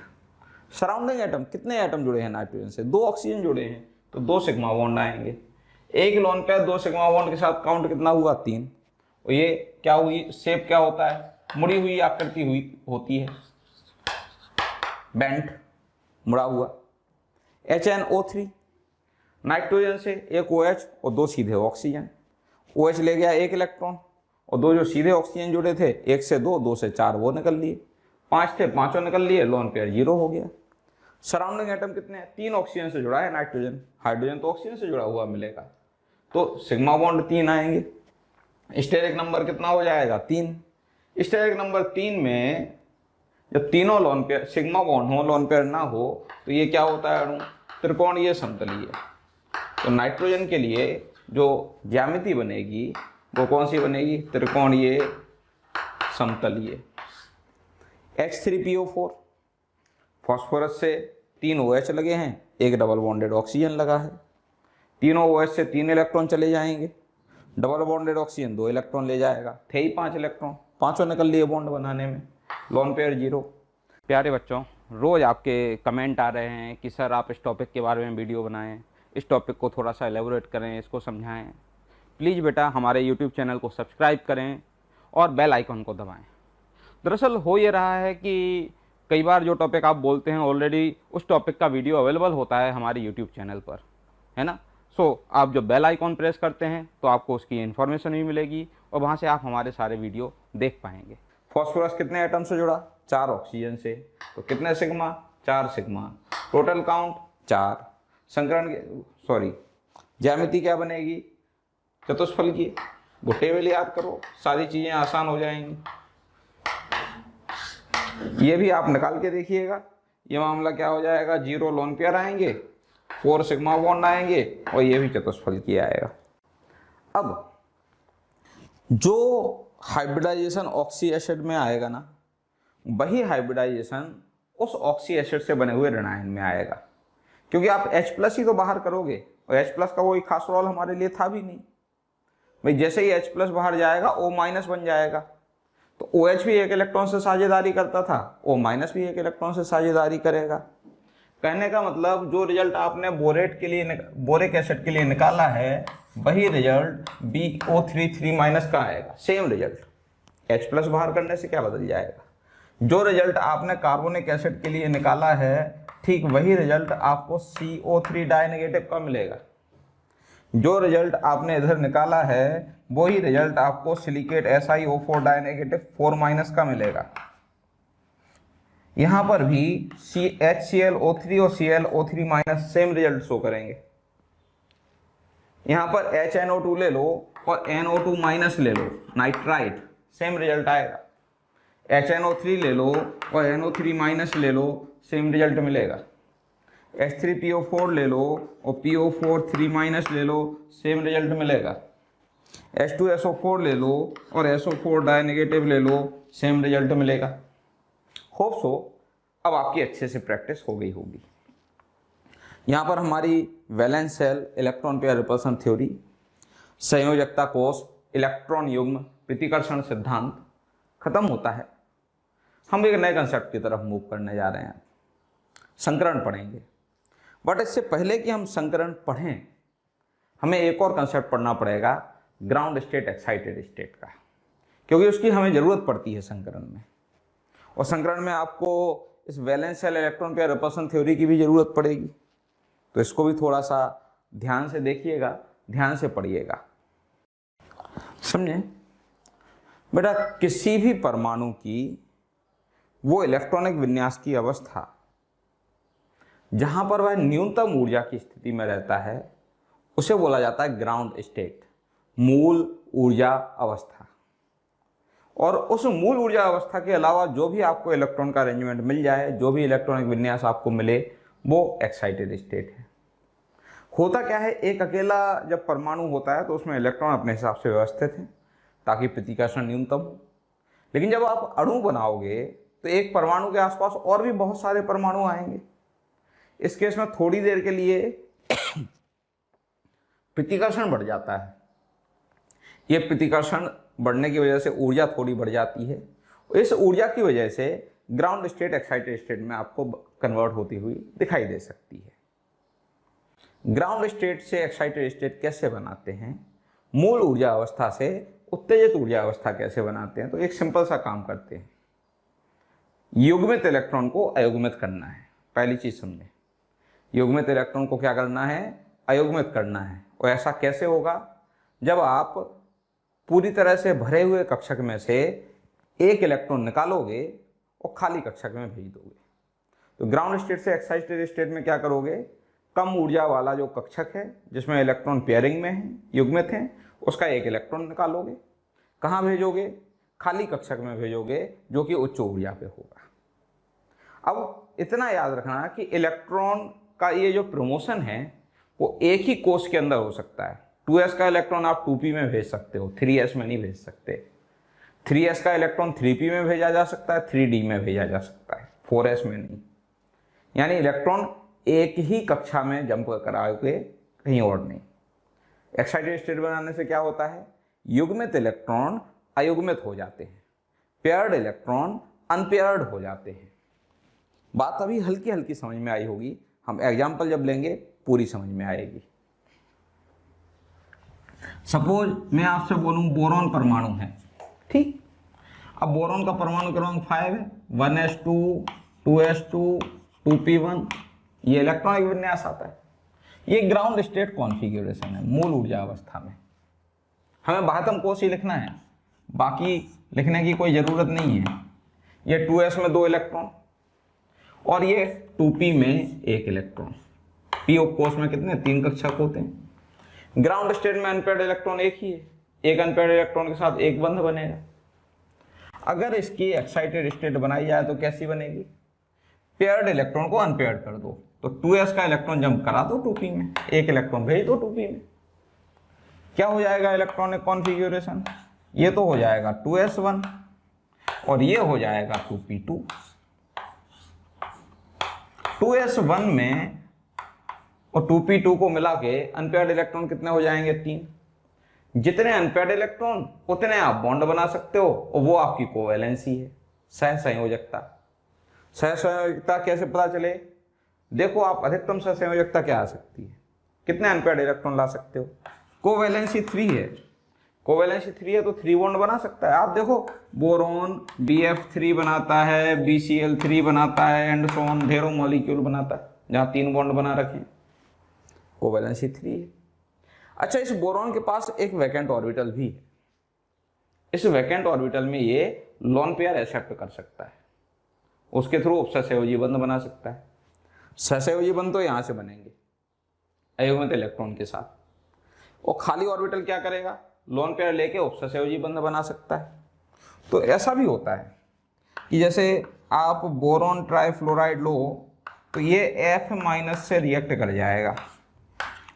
Speaker 1: सराउंडिंग एटम, कितने एटम जुड़े हैं नाइट्रोजन से, 2 ऑक्सीजन जुड़े हैं, तो 2 सिग्मा बॉन्ड आएंगे। 1 लोन पेयर 2 सिग्मा बॉन्ड के साथ काउंट कितना हुआ, 3। और ये क्या हुई, शेप क्या होता है, मुड़ी हुई आकृति हुई होती है, बेंट, मुड़ा हुआ। HNO3, नाइट्रोजन से 1 OH और 2 सीधे ऑक्सीजन, OH ले गया 1 इलेक्ट्रॉन, और 2 जो सीधे ऑक्सीजन जुड़े थे, 1 से 2, 2 से 4 वो निकल लिए, 5 थे, 5 निकल लिए, लोन पेयर 0 हो गया। सराउंडिंग एटम कितने हैं, 3 ऑक्सीजन से जुड़ा है नाइट्रोजन, हाइड्रोजन तो ऑक्सीजन से जुड़ा हुआ मिलेगा, तो सिग्मा बॉन्ड 3 आएंगे। स्टेरिक नंबर कितना हो जाएगा, 3। स्टेरिक नंबर 3 में जब तीनों लोन पेयर सिग्मा बॉन्ड हो, लोन पेयर ना हो, तो ये क्या होता है अणु, त्रिकोणीय समतलीय। तो नाइट्रोजन के लिए जो ज्यामिति बनेगी वो कौन सी बनेगी, त्रिकोणीय समतलीय। H3PO4, फास्फोरस से 3 OH लगे हैं, 1 डबल बॉन्डेड ऑक्सीजन लगा है, तीनों OH से 3 इलेक्ट्रॉन चले जाएंगे, डबल बॉन्डेड ऑक्सीजन 2 इलेक्ट्रॉन ले जाएगा, थे ही 5 इलेक्ट्रॉन, 5 निकल लिए बॉन्ड बनाने में, लोन पेयर 0। प्यारे बच्चों, रोज़ आपके कमेंट आ रहे हैं कि सर आप इस टॉपिक के बारे में वीडियो बनाएं, इस टॉपिक को थोड़ा सा एलेबोरेट करें, इसको समझाएं। प्लीज़ बेटा हमारे यूट्यूब चैनल को सब्सक्राइब करें और बेल आइकन को दबाएं। दरअसल हो ये रहा है कि कई बार जो टॉपिक आप बोलते हैं ऑलरेडी उस टॉपिक का वीडियो अवेलेबल होता है हमारे यूट्यूब चैनल पर, है ना। सो आप जब बेल आइकॉन प्रेस करते हैं तो आपको उसकी इन्फॉर्मेशन भी मिलेगी और वहाँ से आप हमारे सारे वीडियो देख पाएंगे। फॉस्फोरस कितने एटम से जुड़ा, 4 ऑक्सीजन से, तो कितने सिग्मा, 4 सिग्मा, टोटल काउंट 4। संकरण ज्यामिति क्या बनेगी, चतुष्फलकीय। वो टेबल याद करो, सारी चीज़ें आसान हो जाएंगी। ये भी आप निकाल के देखिएगा, ये मामला क्या हो जाएगा, 0 लोन पेयर आएंगे, 4 सिग्मा बॉन्ड आएंगे, और ये भी चतुष्फलकीय आएगा। अब जो हाइब्रिडाइजेशन ऑक्सी एसिड में आएगा ना, वही हाइब्रिडाइजेशन उस ऑक्सी एसिड से बने हुए ऋणायन में आएगा, क्योंकि आप H+ ही तो बाहर करोगे, और H+ का कोई खास रोल हमारे लिए था भी नहीं भाई। जैसे ही H+ बाहर जाएगा O- बन जाएगा, तो OH भी 1 इलेक्ट्रॉन से साझेदारी करता था, O- भी 1 इलेक्ट्रॉन से साझेदारी करेगा। कहने का मतलब जो रिजल्ट आपने बोरिक एसिड के लिए निकाला है, वही रिजल्ट BO3 का आएगा, सेम रिजल्ट। H+ बाहर करने से क्या बदल जाएगा, जो रिजल्ट आपने कार्बोनिक एसिड के लिए निकाला है, ठीक वही रिजल्ट आपको CO3 डाइनेगेटिव का मिलेगा। जो रिजल्ट आपने इधर निकाला है वही रिजल्ट आपको सिलिकेट SiO4 डाइनेगेटिव 4- का मिलेगा। यहां पर भी HClO3 और ClO3- सेम रिजल्ट शो करेंगे। यहां पर HNO2 ले लो और NO2- ले लो, नाइट्राइट, सेम रिजल्ट आएगा। HNO3 ले लो और NO3 माइनस ले लो, सेम रिजल्ट मिलेगा। H3PO4 ले लो और PO4 3 माइनस ले लो, सेम रिजल्ट मिलेगा। H2SO4 ले लो और SO4 डाई नेगेटिव ले लो, सेम रिजल्ट मिलेगा। होप सो अब आपकी अच्छे से प्रैक्टिस हो गई होगी। यहाँ पर हमारी valence shell electron pair repulsion theory, संयोजकता कोष, इलेक्ट्रॉन युग्म, प्रतिकर्षण सिद्धांत खत्म होता है। हम एक नए कंसेप्ट की तरफ मूव करने जा रहे हैं, संकरण पढ़ेंगे। बट इससे पहले कि हम संकरण पढ़ें, हमें एक और कंसेप्ट पढ़ना पड़ेगा, ग्राउंड स्टेट एक्साइटेड स्टेट का, क्योंकि उसकी हमें ज़रूरत पड़ती है संकरण में। और संकरण में आपको इस valence shell electron pair repulsion theory की भी ज़रूरत पड़ेगी, तो इसको भी थोड़ा सा ध्यान से देखिएगा, ध्यान से पढ़िएगा, समझे बेटा। किसी भी परमाणु की वो इलेक्ट्रॉनिक विन्यास की अवस्था जहां पर वह न्यूनतम ऊर्जा की स्थिति में रहता है, उसे बोला जाता है ग्राउंड स्टेट, मूल ऊर्जा अवस्था। और उस मूल ऊर्जा अवस्था के अलावा जो भी आपको इलेक्ट्रॉन का अरेंजमेंट मिल जाए, जो भी इलेक्ट्रॉनिक विन्यास आपको मिले, वो एक्साइटेड स्टेट है। होता क्या है, एक अकेला जब परमाणु होता है तो उसमें इलेक्ट्रॉन अपने हिसाब से व्यवस्थित हैं ताकि प्रतिकर्षण न्यूनतम हो। लेकिन जब आप अणु बनाओगे तो एक परमाणु के आसपास और भी बहुत सारे परमाणु आएंगे। इस केस में थोड़ी देर के लिए प्रतिकर्षण बढ़ जाता है। ये प्रतिकर्षण बढ़ने की वजह से ऊर्जा थोड़ी बढ़ जाती है। इस ऊर्जा की वजह से ग्राउंड स्टेट एक्साइटेड स्टेट में आपको कन्वर्ट होती हुई दिखाई दे सकती है। ग्राउंड स्टेट से एक्साइटेड स्टेट कैसे बनाते हैं, मूल ऊर्जा अवस्था से उत्तेजित ऊर्जा अवस्था कैसे बनाते हैं, तो एक सिंपल सा काम करते हैं। युग्मित इलेक्ट्रॉन को अयुग्मित करना है, पहली चीज समझे। युग्मित इलेक्ट्रॉन को क्या करना है, अयुग्मित करना है। और ऐसा कैसे होगा, जब आप पूरी तरह से भरे हुए कक्षक में से एक इलेक्ट्रॉन निकालोगे और खाली कक्षक में भेज दोगे। तो ग्राउंड स्टेट से एक्साइटेड स्टेट में क्या करोगे, कम ऊर्जा वाला जो कक्षक है जिसमें इलेक्ट्रॉन पेयरिंग में है, युग्मित है, उसका एक इलेक्ट्रॉन निकालोगे। कहाँ भेजोगे, खाली कक्षक में भेजोगे जो कि उच्च ऊर्जा पे होगा। अब इतना याद रखना कि इलेक्ट्रॉन का ये जो प्रमोशन है वो एक ही कोष के अंदर हो सकता है। 2s का इलेक्ट्रॉन आप 2p में भेज सकते हो, 3s में नहीं भेज सकते। 3s का इलेक्ट्रॉन 3p में भेजा जा सकता है, 3d में भेजा जा सकता है, 4s में नहीं। यानी इलेक्ट्रॉन एक ही कक्षा में जंप कराओगे, कहीं और नहीं। एक्साइटेड स्टेट बनाने से क्या होता है, युग्मित इलेक्ट्रॉन अयुग्मित हो जाते हैं, पेयर्ड इलेक्ट्रॉन अनपेयर्ड हो जाते हैं। बात अभी हल्की हल्की समझ में आई होगी, हम एग्जाम्पल जब लेंगे पूरी समझ में आएगी। सपोज मैं आपसे बोलूं बोरॉन परमाणु है, ठीक। अब बोरॉन का परमाणु क्रमांक 5 है, 1s2 2s2 2p1, ये इलेक्ट्रॉनिक विन्यास आता है। ये ग्राउंड स्टेट कॉन्फ़िगरेशन है, मूल ऊर्जा अवस्था में। हमें बाह्यतम कोष ही लिखना है, बाकी लिखने की कोई जरूरत नहीं है। ये 2s में 2 इलेक्ट्रॉन और ये 2p में 1 इलेक्ट्रॉन। p कोष में कितने, 3 कक्षक होते हैं। ग्राउंड स्टेट में अनपेयर्ड इलेक्ट्रॉन एक ही है, एक अनपेयर्ड इलेक्ट्रॉन के साथ एक बंध बनेगा। अगर इसकी एक्साइटेड स्टेट बनाई जाए तो कैसी बनेगी, पेयर्ड इलेक्ट्रॉन को अनपेयर्ड कर दो, तो 2s का इलेक्ट्रॉन जंप करा दो 2p में, एक इलेक्ट्रॉन भेज दो 2p में। क्या हो जाएगा इलेक्ट्रॉनिक कॉन्फ़िगरेशन, ये तो हो जाएगा 2s1 और ये हो जाएगा 2p2। 2s1 में और 2p2 को मिला के अनपेयर्ड इलेक्ट्रॉन कितने हो जाएंगे, 3। जितने अनपेयर्ड इलेक्ट्रॉन उतने आप बॉन्ड बना सकते हो, और वो आपकी कोवैलेंसी है, सहसंयोजकता। सहसंयोजकता कैसे पता चले, देखो आप अधिकतम सहसंयोजकता क्या आ सकती है, कितने अनपेयर्ड इलेक्ट्रॉन ला सकते हो। कोवैलेंसी 3 है, कोवैलेंसी 3 है तो 3 बॉन्ड बना सकता है। आप देखो बोरॉन BF3 बनाता है, BCl3 बनाता है, एंड सो ऑन, ढेरों मॉलिक्यूल बनाता है जहाँ 3 बॉन्ड बना रखे, कोवैलेंसी 3 है। अच्छा, इस बोरॉन के पास एक वैकेंट ऑर्बिटल भी है। इस वैकेंट ऑर्बिटल में ये लोन पेयर एक्सेप्ट कर सकता है, उसके थ्रू सहसंयोजी बंध बना सकता है। सहसंयोजी बंध तो यहाँ से बनेंगे अयुग्मित इलेक्ट्रॉन के साथ, और खाली ऑर्बिटल क्या करेगा, लोन पेयर लेके उपसहसंयोजी बंध बना सकता है। तो ऐसा भी होता है कि जैसे आप बोरॉन ट्राइफ्लोराइड लो तो ये F- से रिएक्ट कर जाएगा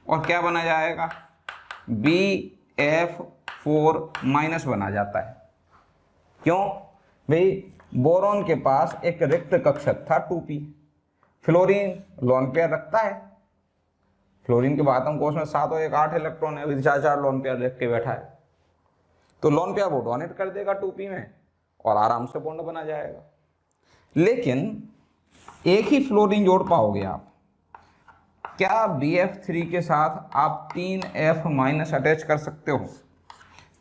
Speaker 1: और क्या बना जाएगा, BF4- बना जाता है। क्यों भाई, बोरॉन के पास एक रिक्त कक्षक था 2p, फ्लोरीन लोन पेयर रखता है, फ्लोरीन के आटम कोष में 7 और 1 8 इलेक्ट्रॉन है, 4 लोन पेयर रख के बैठा है, तो लोन पेयर वो डोनेट कर देगा 2p में और आराम से बॉन्ड बना जाएगा। लेकिन एक ही फ्लोरीन जोड़ पाओगे आप, क्या BF3 के साथ आप 3F- अटैच कर सकते हो?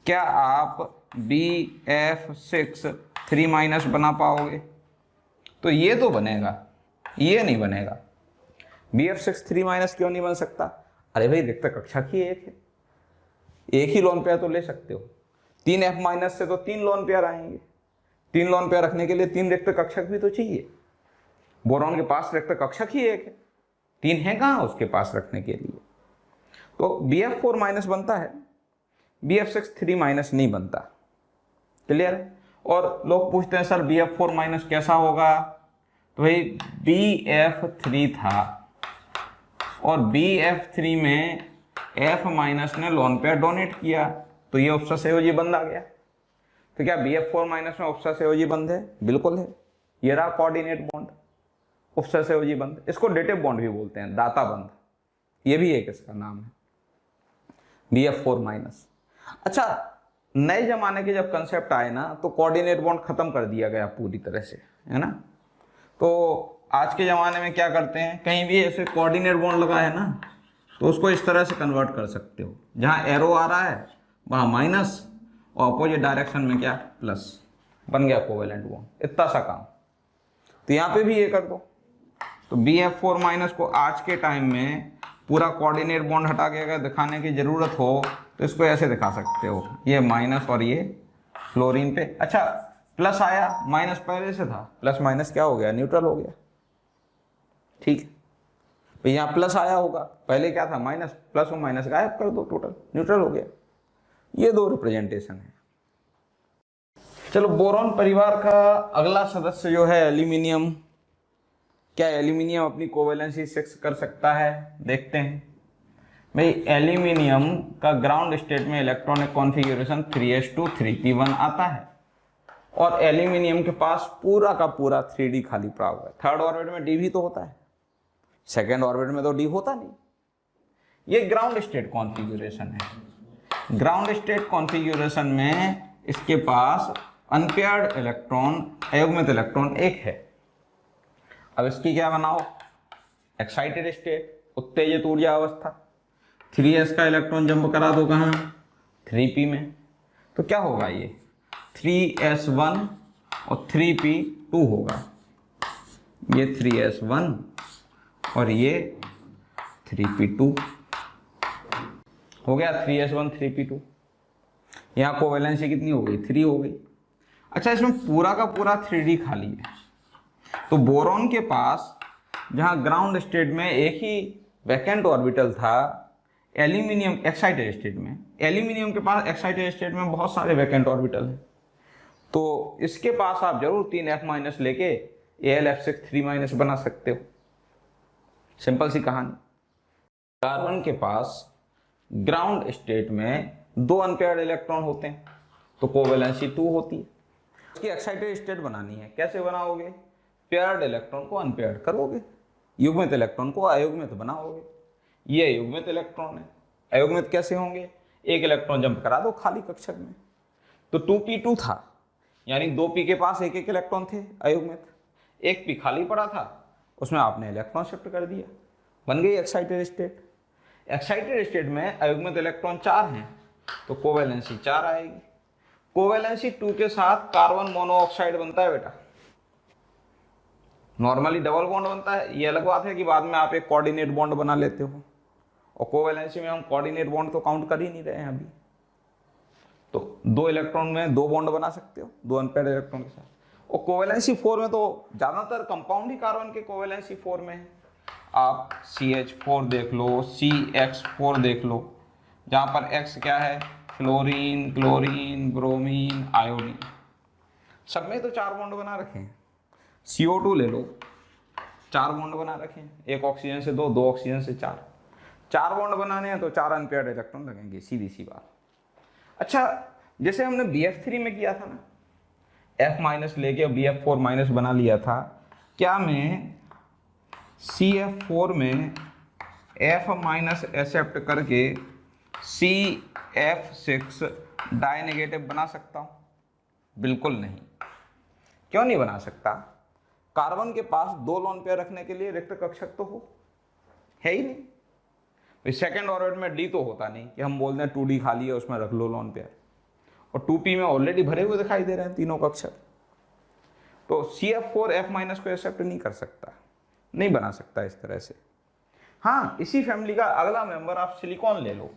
Speaker 1: क्या आप BF6 3- बना पाओगे? तो ये तो बनेगा, ये नहीं बनेगा। BF6 3- क्यों नहीं बन सकता? अरे भाई रिक्त कक्षक ही एक है, एक ही लोन पेयर तो ले सकते हो। 3F- से तो 3 लोन पेयर आएंगे, 3 लोन पेयर रखने के लिए 3 रिक्त कक्षक भी तो चाहिए। बोरॉन के पास रिक्त कक्षक ही एक है, 3 है कहाँ उसके पास रखने के लिए? तो BF4- बनता है, BF6 3- नहीं बनता। क्लियर है? और लोग पूछते हैं सर BF4- कैसा होगा? तो भाई BF3 था और BF3 में F- ने लोन पेयर डोनेट किया, तो ये उपसहसंयोजी बंध आ गया। तो क्या BF4- में उपसहसंयोजी बंध है? बिल्कुल है। ये रहा कोऑर्डिनेट बॉन्ड, उपसहसंयोजी बंध। इसको डेटिव बॉन्ड भी बोलते हैं, दाता बंध, ये भी एक इसका नाम है, BF4-। अच्छा, नए जमाने के जब कंसेप्ट आए ना तो कोऑर्डिनेट बॉन्ड खत्म कर दिया गया पूरी तरह से, है ना। तो आज के ज़माने में क्या करते हैं, कहीं भी ऐसे कोऑर्डिनेट बॉन्ड लगा है ना तो उसको इस तरह से कन्वर्ट कर सकते हो, जहाँ एरो आ रहा है वहाँ माइनस और अपोजिट डायरेक्शन में क्या, प्लस, बन गया कोवेलेंट बॉन्ड। इतना सा काम। तो यहाँ पे भी ये कर दो। तो BF4- को आज के टाइम में पूरा कोऑर्डिनेट बॉन्ड हटा के अगर दिखाने की ज़रूरत हो तो इसको ऐसे दिखा सकते हो, ये माइनस और ये फ्लोरीन पे। अच्छा, प्लस आया, माइनस पहले से था, प्लस माइनस क्या हो गया, न्यूट्रल हो गया। ठीक, तो यहाँ प्लस आया होगा, पहले क्या था, माइनस, प्लस और माइनस गायब कर दो, टोटल न्यूट्रल हो गया। ये 2 रिप्रेजेंटेशन है। चलो, बोरॉन परिवार का अगला सदस्य जो है एल्यूमिनियम, क्या एल्यूमिनियम अपनी कोवेलेंसी 6 कर सकता है? देखते हैं भाई। एल्यूमिनियम का ग्राउंड स्टेट में इलेक्ट्रॉनिक कॉन्फ़िगरेशन 3s2 3p1 आता है और एल्यूमिनियम के पास पूरा का पूरा 3d खाली पड़ा हुआ है। थर्ड ऑर्बिट में d भी तो होता है, सेकेंड ऑर्बिट में तो d होता नहीं। ये ग्राउंड स्टेट कॉन्फ़िगरेशन है। ग्राउंड स्टेट कॉन्फ़िगरेशन में इसके पास अनपेयर्ड इलेक्ट्रॉन, अयुग्मित इलेक्ट्रॉन 1 है। अब इसकी क्या बनाओ, एक्साइटेड स्टेट, उत्तेजित ऊर्जा अवस्था। 3s का इलेक्ट्रॉन जंप करा दो कहाँ, 3p में, तो क्या होगा, ये 3s1 और 3p2 होगा। ये 3s1 और ये 3p2 हो गया, 3s1 3p2। यहाँ कोवेलेंसी कितनी हो गई, 3 हो गई। अच्छा, इसमें पूरा का पूरा 3d खाली है। तो बोरॉन के पास जहाँ ग्राउंड स्टेट में एक ही वैकेंट ऑर्बिटल था, एल्यूमिनियम एक्साइटेड स्टेट में, एल्यूमिनियम के पास एक्साइटेड स्टेट में बहुत सारे वैकेंट ऑर्बिटल हैं, तो इसके पास आप जरूर 3F- लेके AlF6 3- बना सकते हो। सिंपल सी कहानी। कार्बन के पास ग्राउंड स्टेट में 2 अनपेयर्ड इलेक्ट्रॉन होते हैं, तो कोवेलेंसी 2 होती है। उसकी एक्साइटेड स्टेट बनानी है, कैसे बनाओगे, पेयर्ड इलेक्ट्रॉन को अनपेयर्ड करोगे, युग्मित इलेक्ट्रॉन को अयुग्मित बनाओगे। ये युग्मित इलेक्ट्रॉन है, अयुग्मित कैसे होंगे, एक इलेक्ट्रॉन जंप करा दो खाली कक्षक में। तो 2p2 था, यानी 2p के पास एक इलेक्ट्रॉन थे अयुग्मित, एक p खाली पड़ा था, उसमें आपने इलेक्ट्रॉन शिफ्ट कर दिया, बन गई एक्साइटेड स्टेट। एक्साइटेड स्टेट में अयुग्मित इलेक्ट्रॉन 4 हैं, तो कोवेलेंसी 4 आएगी। कोवेलेंसी 2 के साथ कार्बन मोनोऑक्साइड बनता है बेटा, नॉर्मली डबल बॉन्ड बनता है। ये अलग बात है कि बाद में आप एक कोऑर्डिनेट बॉन्ड बना लेते हो, और कोवेलेंसी में हम कोऑर्डिनेट बॉन्ड तो काउंट कर ही नहीं रहे हैं अभी। तो 2 इलेक्ट्रॉन में 2 बॉन्ड बना सकते हो, 2 अनपेयर्ड इलेक्ट्रॉन के साथ। और कोवेलेंसी 4 में तो ज्यादातर कंपाउंड ही कार्बन के कोवेलेंसी 4 में है। आप CH4 देख लो, CX4 देख लो, जहाँ पर X क्या है, फ्लोरीन, क्लोरीन, ब्रोमीन, आयोडीन। सब में तो 4 बॉन्ड बना रखे हैं। CO2 ले लो, 4 बॉन्ड बना रखे हैं, एक ऑक्सीजन से 2, 2 ऑक्सीजन से 4, 4 बॉन्ड बनाने हैं तो 4 अनपेयर्ड इलेक्ट्रॉन लगेंगे, सीधी सी बात। अच्छा, जैसे हमने BF3 में किया था ना, F माइनस लेके BF4 माइनस बना लिया था, क्या मैं CF4 में F माइनस एक्सेप्ट करके CF6 डाई नेगेटिव बना सकता हूं? बिल्कुल नहीं। क्यों नहीं बना सकता? कार्बन के पास 2 लोन पेयर रखने के लिए रिक्त कक्षक तो हो, है ही नहीं। सेकेंड ऑर्बिट में D तो होता नहीं कि हम बोल दें 2D खाली है उसमें रख लो लोन पेयर, और 2p में ऑलरेडी भरे हुए दिखाई दे रहे हैं तीनों कक्षक। तो CF4 F माइनस को एक्सेप्ट नहीं कर सकता, नहीं बना सकता इस तरह से। हाँ, इसी फैमिली का अगला मेंबर आप सिलिकॉन ले लो।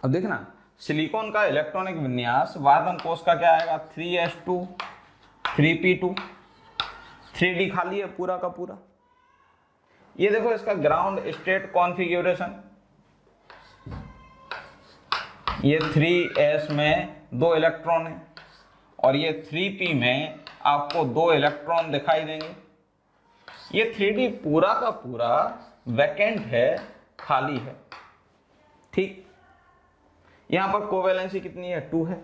Speaker 1: अब देखना, सिलिकॉन का इलेक्ट्रॉनिक विन्यास वार्धन कोष का क्या आएगा? 3s2 3p2, 3d खाली है पूरा का पूरा। ये देखो इसका ग्राउंड स्टेट कॉन्फ़िगरेशन, ये 3s में 2 इलेक्ट्रॉन है और ये 3p में आपको 2 इलेक्ट्रॉन दिखाई देंगे। ये 3d पूरा का पूरा वैकेंट है, खाली है, ठीक। यहां पर कोवैलेंसी कितनी है? 2 है।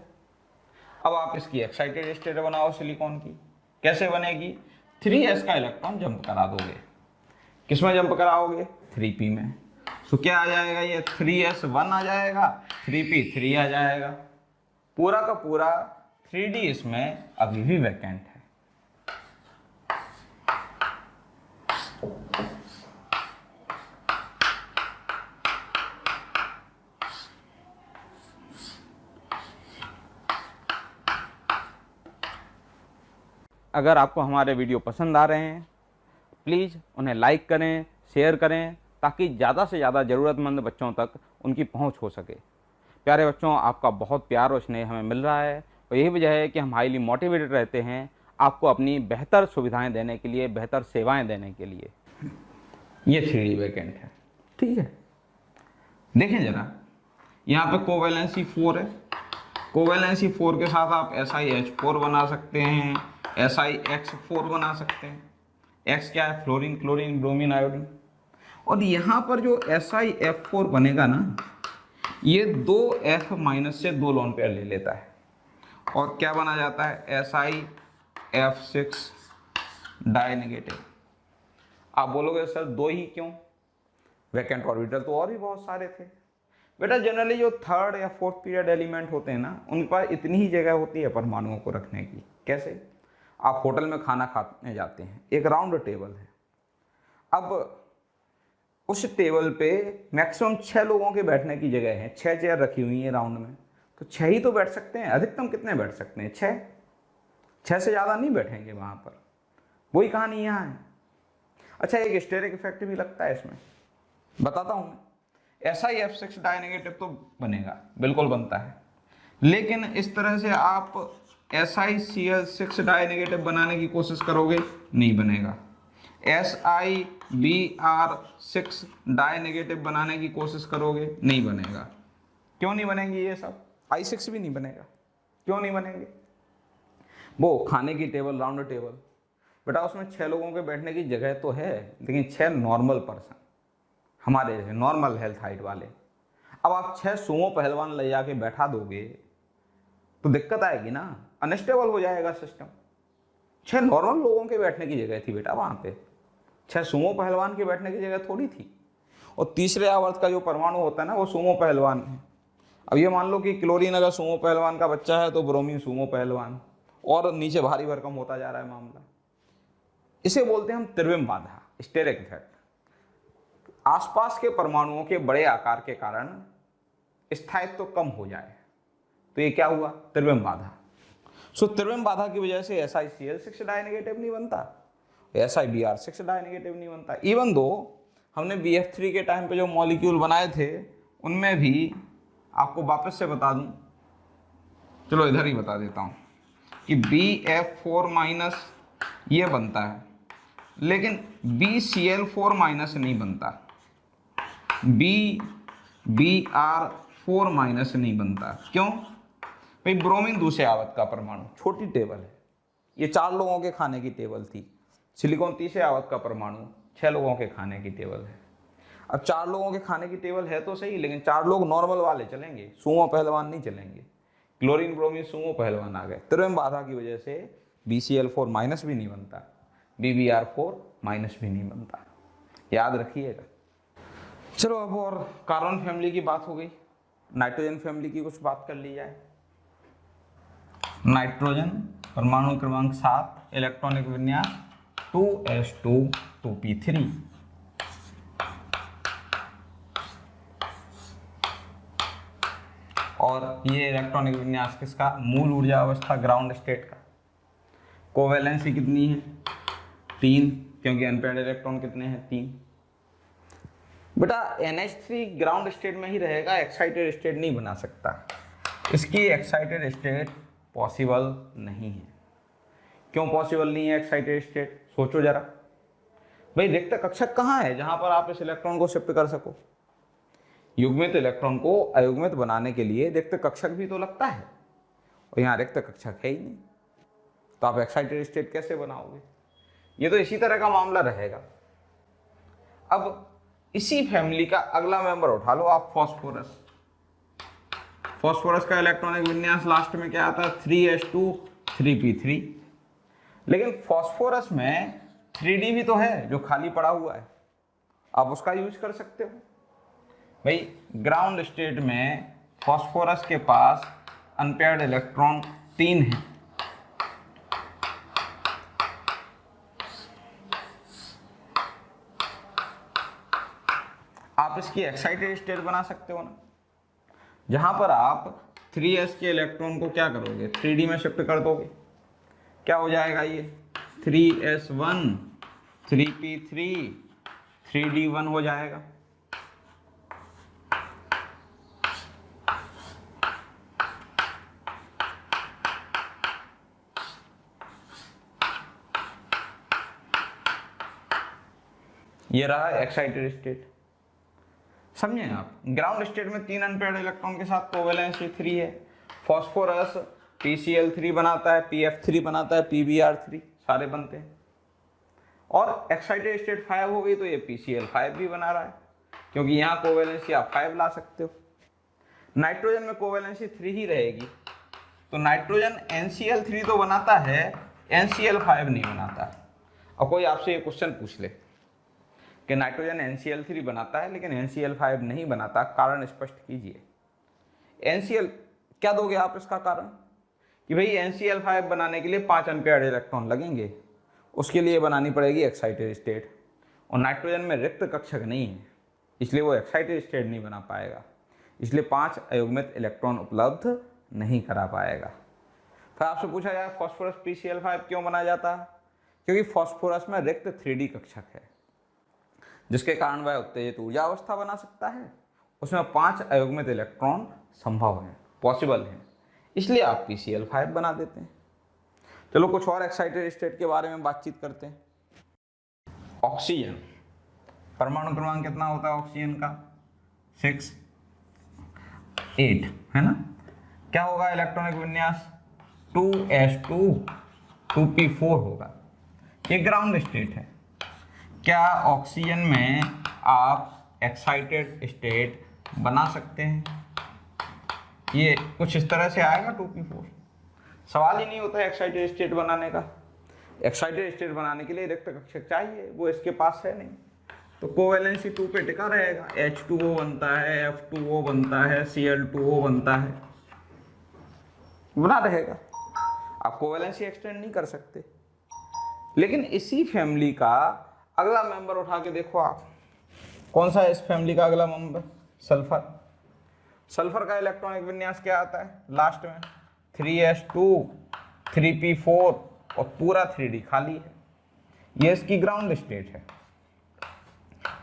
Speaker 1: अब आप इसकी एक्साइटेड स्टेट बनाओ सिलिकॉन की, कैसे बनेगी? 3s का इलेक्ट्रॉन जंप करा दोगे, किसमें जंप कराओगे? 3p में। सो क्या आ जाएगा? ये 3s1 आ जाएगा, 3p3 आ जाएगा, पूरा का पूरा 3d इसमें अभी भी वैकेंट है। अगर आपको हमारे वीडियो पसंद आ रहे हैं, प्लीज़ उन्हें लाइक करें, शेयर करें, ताकि ज़्यादा से ज़्यादा ज़रूरतमंद बच्चों तक उनकी पहुंच हो सके। प्यारे बच्चों, आपका बहुत प्यार और स्नेह हमें मिल रहा है और यही वजह है कि हम हाईली मोटिवेटेड रहते हैं आपको अपनी बेहतर सुविधाएं देने के लिए, बेहतर सेवाएं देने के लिए। ये 3D वैकेंट है, ठीक है। देखें जरा, यहाँ पे कोवैलेंसी 4 है, कोवैलेंसी 4 के साथ आप SiH4 बना सकते हैं, SiX4 बना सकते हैं। X क्या है? Fluorine, chlorine, bromine, iodine. और यहाँ पर जो SiF4 बनेगा ना, ये 2F माइनस से 2 लोन पेयर ले लेता है और क्या बना जाता है? SiF6 die negative. आप बोलोगे सर 2 ही क्यों? वैकेंट ऑर्बिटल तो और भी बहुत सारे थे। बेटा जनरली जो 3rd या 4th पीरियड एलिमेंट होते हैं ना, उनके पास इतनी ही जगह होती है परमाणुओं को रखने की। कैसे? आप होटल में खाना खाने जाते हैं, एक राउंड टेबल है, अब उस टेबल पे मैक्सिमम 6 लोगों के बैठने की जगह है, 6 चेयर रखी हुई है राउंड में, तो 6 ही तो बैठ सकते हैं। अधिकतम कितने बैठ सकते हैं? 6 से ज़्यादा नहीं बैठेंगे वहाँ पर। वही कहानी यहाँ है। अच्छा, एक स्टेरिक इफेक्ट भी लगता है इसमें, बताता हूँ मैं। SiF6 डाई नेगेटिव तो बनेगा, बिल्कुल बनता है, लेकिन इस तरह से आप SiCl6 डाई नेगेटिव बनाने की कोशिश करोगे, नहीं बनेगा। SiBr6 डाई नेगेटिव बनाने की कोशिश करोगे, नहीं बनेगा। क्यों नहीं बनेंगे ये सब? I6 भी नहीं बनेगा। क्यों नहीं बनेंगे? वो खाने की टेबल, राउंड टेबल, बेटा उसमें 6 लोगों के बैठने की जगह तो है, लेकिन 6 नॉर्मल पर्सन, हमारे जैसे नॉर्मल हेल्थ हाइट वाले। अब आप 6 सुमो पहलवान ले जाके बैठा दोगे तो दिक्कत आएगी ना, अनस्टेबल हो जाएगा सिस्टम। 6 नॉर्मल लोगों के बैठने की जगह थी बेटा वहाँ पे, 6 सुमो पहलवान के बैठने की जगह थोड़ी थी। और तीसरे आवर्त का जो परमाणु होता है ना, वो सुमो पहलवान है। अब ये मान लो कि क्लोरीन अगर सुमो पहलवान का बच्चा है तो ब्रोमीन सुमो पहलवान, और नीचे भारी भरकम होता जा रहा है मामला। इसे बोलते हैं हम त्रिविम बाधा, स्टेरिक इफेक्ट। आसपास के परमाणुओं के बड़े आकार के कारण स्थायित्व तो कम हो जाए, तो ये क्या हुआ? त्रिविम बाधा। सो त्रिविम बाधा की वजह से SiCl6 डाई नेगेटिव नहीं बनता, SiBr6 डाई नेगेटिव नहीं बनता। इवन दो हमने BF3 के टाइम पे जो मॉलिक्यूल बनाए थे, उनमें भी आपको वापस से बता दूं, चलो इधर ही बता देता हूं कि BF4 माइनस ये बनता है, लेकिन BCl4 माइनस नहीं बनता, BBr4 माइनस नहीं बनता। क्यों? भाई ब्रोमीन दूसरे आवत का परमाणु, छोटी टेबल है, ये 4 लोगों के खाने की टेबल थी। सिलिकॉन तीसरे आवत का परमाणु, 6 लोगों के खाने की टेबल है। अब 4 लोगों के खाने की टेबल है तो सही, लेकिन 4 लोग नॉर्मल वाले चलेंगे, सुमो पहलवान नहीं चलेंगे। क्लोरीन ब्रोमीन सुमो पहलवान आ गए, त्रिविम बाधा की वजह से BCl4 माइनस भी नहीं बनता, BbR4 माइनस भी नहीं बनता, याद रखिएगा। चलो अब और कार्बन फैमिली की बात हो गई, नाइट्रोजन फैमिली की कुछ बात कर ली जाए। नाइट्रोजन परमाणु क्रमांक 7, इलेक्ट्रॉनिक विन्यास 2s2 2p3। और ये इलेक्ट्रॉनिक विन्यास किसका, मूल ऊर्जा अवस्था ग्राउंड स्टेट का। कोवैलेंसी कितनी है, 3, क्योंकि अनपेयर्ड इलेक्ट्रॉन कितने हैं, 3। बेटा NH3 ग्राउंड स्टेट में ही रहेगा, एक्साइटेड स्टेट नहीं बना सकता, इसकी एक्साइटेड स्टेट पॉसिबल नहीं है। क्यों पॉसिबल नहीं है एक्साइटेड स्टेट, सोचो जरा। भाई रिक्त कक्षक कहाँ है जहां पर आप इस इलेक्ट्रॉन को शिफ्ट कर सको। युग्मित इलेक्ट्रॉन को अयुग्मित बनाने के लिए रिक्त कक्षक भी तो लगता है, और यहाँ रिक्त कक्षक है ही नहीं, तो आप एक्साइटेड स्टेट कैसे बनाओगे। ये तो इसी तरह का मामला रहेगा। अब इसी फैमिली का अगला मेंबर उठा लो आप, फॉस्फोरस। फॉस्फोरस का इलेक्ट्रॉनिक विन्यास लास्ट में क्या आता है, 3s2 3p3। लेकिन फॉस्फोरस में 3d भी तो है जो खाली पड़ा हुआ है, आप उसका यूज कर सकते हो। भाई ग्राउंड स्टेट में फॉस्फोरस के पास अनपेयर्ड इलेक्ट्रॉन 3 है, आप इसकी एक्साइटेड स्टेट बना सकते हो ना, जहां पर आप 3s के इलेक्ट्रॉन को क्या करोगे, 3d में शिफ्ट कर दोगे, क्या हो जाएगा ये 3s1 3p3 3d1 हो जाएगा। ये रहा एक्साइटेड स्टेट, समझे आप। ग्राउंड स्टेट में 3 अनपेयर्ड इलेक्ट्रॉन के साथ कोवेलेंसी 3 है। फॉस्फोरस PCl3 बनाता है, PF3 बनाता है, PbR3 सारे बनते हैं। और एक्साइटेड स्टेट 5 हो गई तो ये PCl5 भी बना रहा है, क्योंकि यहाँ कोवेलेंसी आप 5 ला सकते हो। नाइट्रोजन में कोवेलेंसी 3 ही रहेगी, तो नाइट्रोजन NCl3 तो बनाता है, NCl5 नहीं बनाता। और कोई आपसे ये क्वेश्चन पूछ ले कि नाइट्रोजन NCl3 बनाता है लेकिन NCl5 नहीं बनाता, कारण स्पष्ट कीजिए। NCl क्या दोगे आप इसका कारण, कि भाई NCl5 बनाने के लिए 5 अनपेयर्ड इलेक्ट्रॉन लगेंगे, उसके लिए बनानी पड़ेगी एक्साइटेड स्टेट, और नाइट्रोजन में रिक्त कक्षक नहीं है, इसलिए वो एक्साइटेड स्टेट नहीं बना पाएगा, इसलिए 5 अयुग्मित इलेक्ट्रॉन उपलब्ध नहीं करा पाएगा। फिर आपसे पूछा जाए फॉस्फोरस PCl5 क्यों बनाया जाता है, क्योंकि फॉस्फोरस में रिक्त 3D कक्षक है, जिसके कारण वह उत्तेजित ऊर्जा अवस्था बना सकता है, उसमें 5 अयुग्मित इलेक्ट्रॉन संभव हैं, पॉसिबल हैं, इसलिए आप PCl5 बना देते हैं। चलो कुछ और एक्साइटेड स्टेट के बारे में बातचीत करते हैं। ऑक्सीजन परमाणु क्रमांक कितना होता है ऑक्सीजन का, 6 8 है ना। क्या होगा इलेक्ट्रॉनिक विन्यास, 2s2 2p4 होगा, ये ग्राउंड स्टेट है। क्या ऑक्सीजन में आप एक्साइटेड स्टेट बना सकते हैं, ये कुछ इस तरह से आएगा 2p4, सवाल ही नहीं होता है एक्साइटेड स्टेट बनाने का। एक्साइटेड स्टेट बनाने के लिए रिक्त कक्षक चाहिए, वो इसके पास है नहीं, तो कोवेलेंसी 2 पे टिका रहेगा, H2O बनता है, F2O बनता है, Cl2O बनता है, बना रहेगा, आप कोवेलेंसी एक्सटेंड नहीं कर सकते। लेकिन इसी फैमिली का अगला मेंबर उठा के देखो आप, कौन सा है इस फैमिली का अगला मेंबर, सल्फर। सल्फर का इलेक्ट्रॉनिक विन्यास क्या आता है लास्ट में, 3s2 3p4 और पूरा 3d खाली है, ये इसकी ग्राउंड स्टेट है।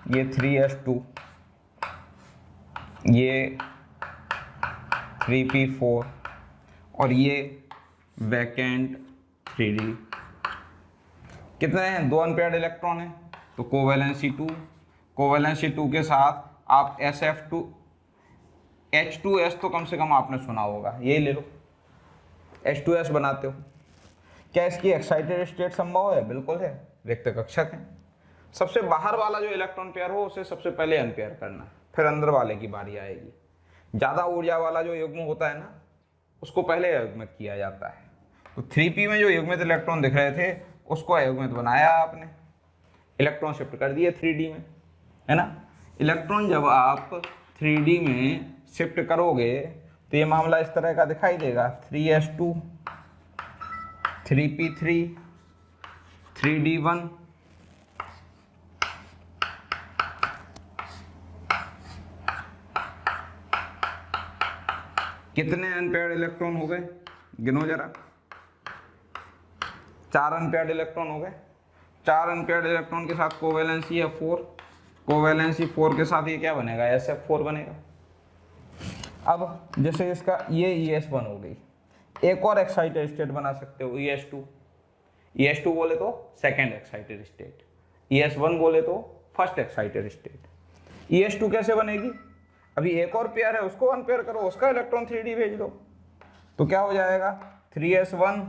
Speaker 1: ये 3s2, ये 3p4 और ये वैकेंट 3d। कितने हैं, 2 अनपेयर्ड इलेक्ट्रॉन हैं, तो कोवेलेंसी 2, कोवेलेंसी 2 के साथ आप SF2 H2S तो कम से कम आपने सुना होगा, यही ले लो, H2S बनाते हो। क्या इसकी एक्साइटेड स्टेट संभव है? बिल्कुल है, रिक्त कक्षक है। सबसे बाहर वाला जो इलेक्ट्रॉन पेयर हो उसे सबसे पहले अनपेयर करना, फिर अंदर वाले की बारी आएगी। ज़्यादा ऊर्जा वाला जो युग्म होता है ना, उसको पहले अयुग्मित किया जाता है। तो 3p में जो युग्मित इलेक्ट्रॉन दिख रहे थे उसको अयुग्मित बनाया आपने, इलेक्ट्रॉन शिफ्ट कर दिए 3d में, है ना। इलेक्ट्रॉन जब आप 3d में शिफ्ट करोगे तो ये मामला इस तरह का दिखाई देगा, 3s2 3p3 3d1 कितने अनपेयर्ड इलेक्ट्रॉन हो गए? गिनो जरा। 4 अनपेयर्ड इलेक्ट्रॉन हो गए। 4 अनपेयर्ड इलेक्ट्रॉन के साथ कोवैलेंसी है 4, कोवैलेंसी 4 के साथ ये क्या बनेगा? SF4 बनेगा। अब जैसे इसका ये ES1 हो गई, एक और एक्साइटेड स्टेट बना सकते हो, ES2। ES2 बोले तो सेकेंड एक्साइटेड स्टेट, ES1 बोले तो फर्स्ट एक्साइटेड स्टेट। ES2 कैसे बनेगी? अभी एक और पेयर है, उसको अनपेयर करो, उसका इलेक्ट्रॉन 3d भेज दो, तो क्या हो जाएगा? 3s1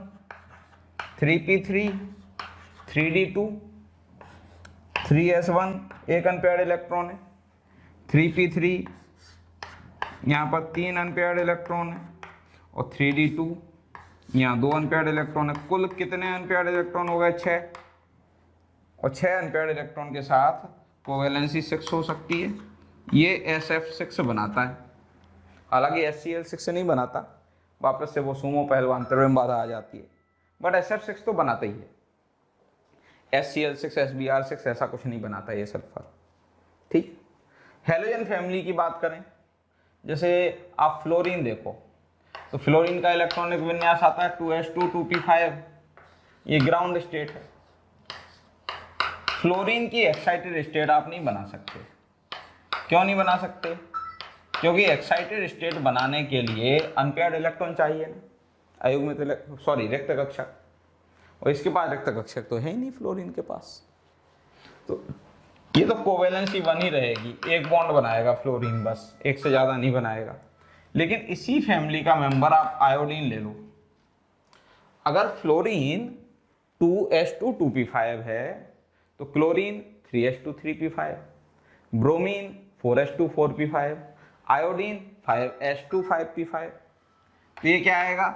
Speaker 1: 3p3 3d2 3s1 एक अनपेयर्ड इलेक्ट्रॉन है, 3p3 यहाँ पर 3 अनपेयर्ड इलेक्ट्रॉन है, और 3d2 यहाँ 2 अनपेयर्ड इलेक्ट्रॉन है। कुल कितने अनपेयर्ड इलेक्ट्रॉन हो गए? 6। और 6 अनपेयर्ड इलेक्ट्रॉन के साथ कोवैलेंसी 6 हो सकती है। ये SF6 बनाता है, हालांकि HCl6 नहीं बनाता, वापस से वो सुमो पहलवान में बाधा आ जाती है, बट SF6 तो बनाता ही है। HCl6 SBr6 ऐसा कुछ नहीं बनाता ये सल्फर, ठीक। हेलोजन फैमिली की बात करें, जैसे आप फ्लोरीन देखो तो फ्लोरीन का इलेक्ट्रॉनिक विन्यास आता है 2s2 2p5, ये ग्राउंड स्टेट है। फ्लोरीन की एक्साइटेड स्टेट आप नहीं बना सकते। क्यों नहीं बना सकते? क्योंकि एक्साइटेड स्टेट बनाने के लिए अनपेयर्ड इलेक्ट्रॉन चाहिए ना, अयुग्मित रिक्त कक्षक, और इसके पास रिक्त कक्षक तो है ही नहीं फ्लोरीन के पास, तो ये तो कोवैलेंसी 1 ही रहेगी, एक बॉन्ड बनाएगा फ्लोरीन, बस एक से ज़्यादा नहीं बनाएगा। लेकिन इसी फैमिली का मेंबर आप आयोडीन ले लो, अगर फ्लोरीन 2s2 2p5 है तो chlorine 3s2 3p5, bromine 4s2 4p5, iodine 5s2 5p5, तो ये क्या आएगा?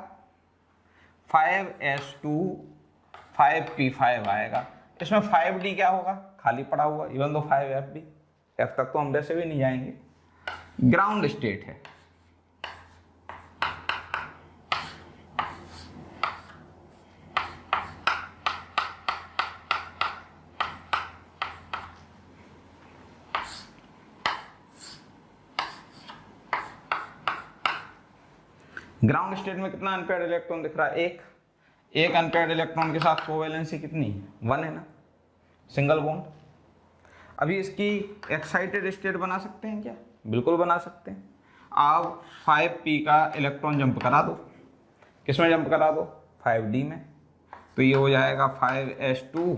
Speaker 1: 5s2 5p5 आएगा। इसमें 5d क्या होगा? खाली पड़ा हुआ, इवन दो 5fd, f तक तो हम वैसे भी नहीं जाएंगे, ग्राउंड स्टेट है। ग्राउंड स्टेट में कितना अनपेयर्ड इलेक्ट्रॉन दिख रहा है? एक अनपेयर्ड इलेक्ट्रॉन के साथ कोवैलेंसी कितनी है? 1 है ना, सिंगल बॉन्ड। अभी इसकी एक्साइटेड स्टेट बना सकते हैं क्या? बिल्कुल बना सकते हैं। आप 5p का इलेक्ट्रॉन जंप करा दो, किसमें जंप करा दो? 5d में, तो ये हो जाएगा 5s2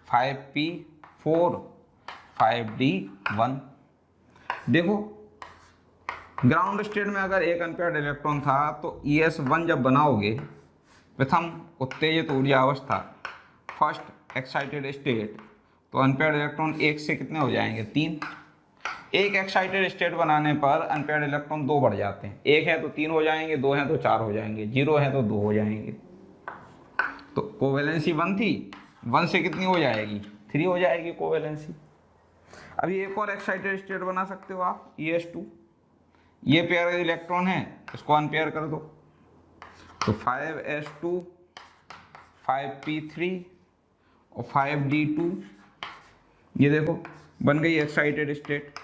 Speaker 1: 5p4 5d1। देखो ग्राउंड स्टेट में अगर एक अनपेयर्ड इलेक्ट्रॉन था तो ES1 जब बनाओगे, प्रथम उत्तेजित ऊर्जा अवस्था, फर्स्ट एक्साइटेड स्टेट, तो अनपेयर्ड इलेक्ट्रॉन एक से कितने हो जाएंगे? 3। एक एक्साइटेड स्टेट बनाने पर अनपेयर्ड इलेक्ट्रॉन 2 बढ़ जाते हैं, 1 है तो 3 हो जाएंगे, 2 है तो 4 हो जाएंगे, 0 है तो 2 हो जाएंगे। तो कोवैलेंसी 1 थी, 1 से कितनी हो जाएगी? 3 हो जाएगी कोवैलेंसी। अभी एक और एक्साइटेड स्टेट बना सकते हो आप, ES2, ये पेयर इलेक्ट्रॉन है, इसको अनपेयर कर दो, तो 5s2 5p3 और 5d2, ये देखो बन गई एक्साइटेड स्टेट।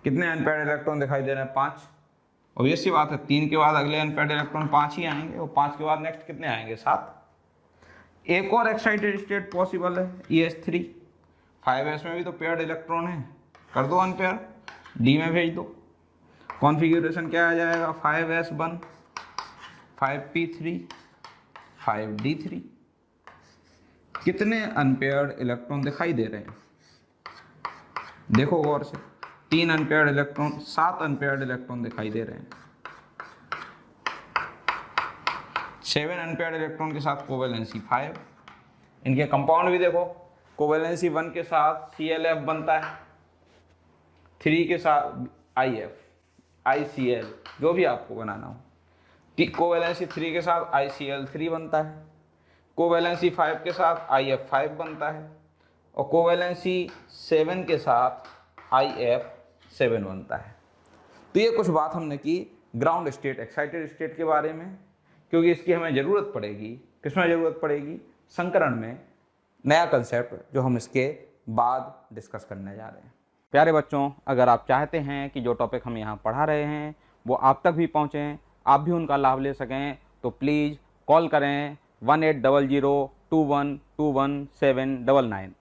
Speaker 1: कितने अनपेयर्ड इलेक्ट्रॉन दिखाई दे रहे हैं? 5। ऑब्वियस सी बात है, 3 के बाद अगले अनपेयर्ड इलेक्ट्रॉन 5 ही आएंगे, और 5 के बाद नेक्स्ट कितने आएंगे? 7। एक और एक्साइटेड स्टेट पॉसिबल है, ES3, 5s में भी तो पेयर्ड इलेक्ट्रॉन है, कर दो अनपेयर, D में भेज दो। कॉन्फ़िगरेशन क्या आ जाएगा? 5s1 5p3 5d3, कितने अनपेयर्ड इलेक्ट्रॉन दिखाई दे रहे हैं? देखो गौर से, 3 अनपेयर्ड इलेक्ट्रॉन, 7 अनपेयर्ड इलेक्ट्रॉन दिखाई दे रहे हैं। 7 अनपेयर्ड इलेक्ट्रॉन के साथ कोवेलेंसी 5। इनके कंपाउंड भी देखो, कोवेलेंसी 1 के साथ ClF बनता है, 3 के साथ IF, ICl, जो भी आपको बनाना हो। कोवेलेंसी 3 के साथ ICl3 बनता है, कोवेलेंसी 5 के साथ IF5 बनता है, और कोवेलेंसी 7 के साथ IF7 बनता है। तो ये कुछ बात हमने की ग्राउंड स्टेट, एक्साइटेड स्टेट के बारे में, क्योंकि इसकी हमें ज़रूरत पड़ेगी। किसमें ज़रूरत पड़ेगी? संकरण में, नया कंसेप्ट जो हम इसके बाद डिस्कस करने जा रहे हैं। प्यारे बच्चों, अगर आप चाहते हैं कि जो टॉपिक हम यहाँ पढ़ा रहे हैं वो आप तक भी पहुँचें, आप भी उनका लाभ ले सकें, तो प्लीज़ कॉल करें 1800 21 21 799।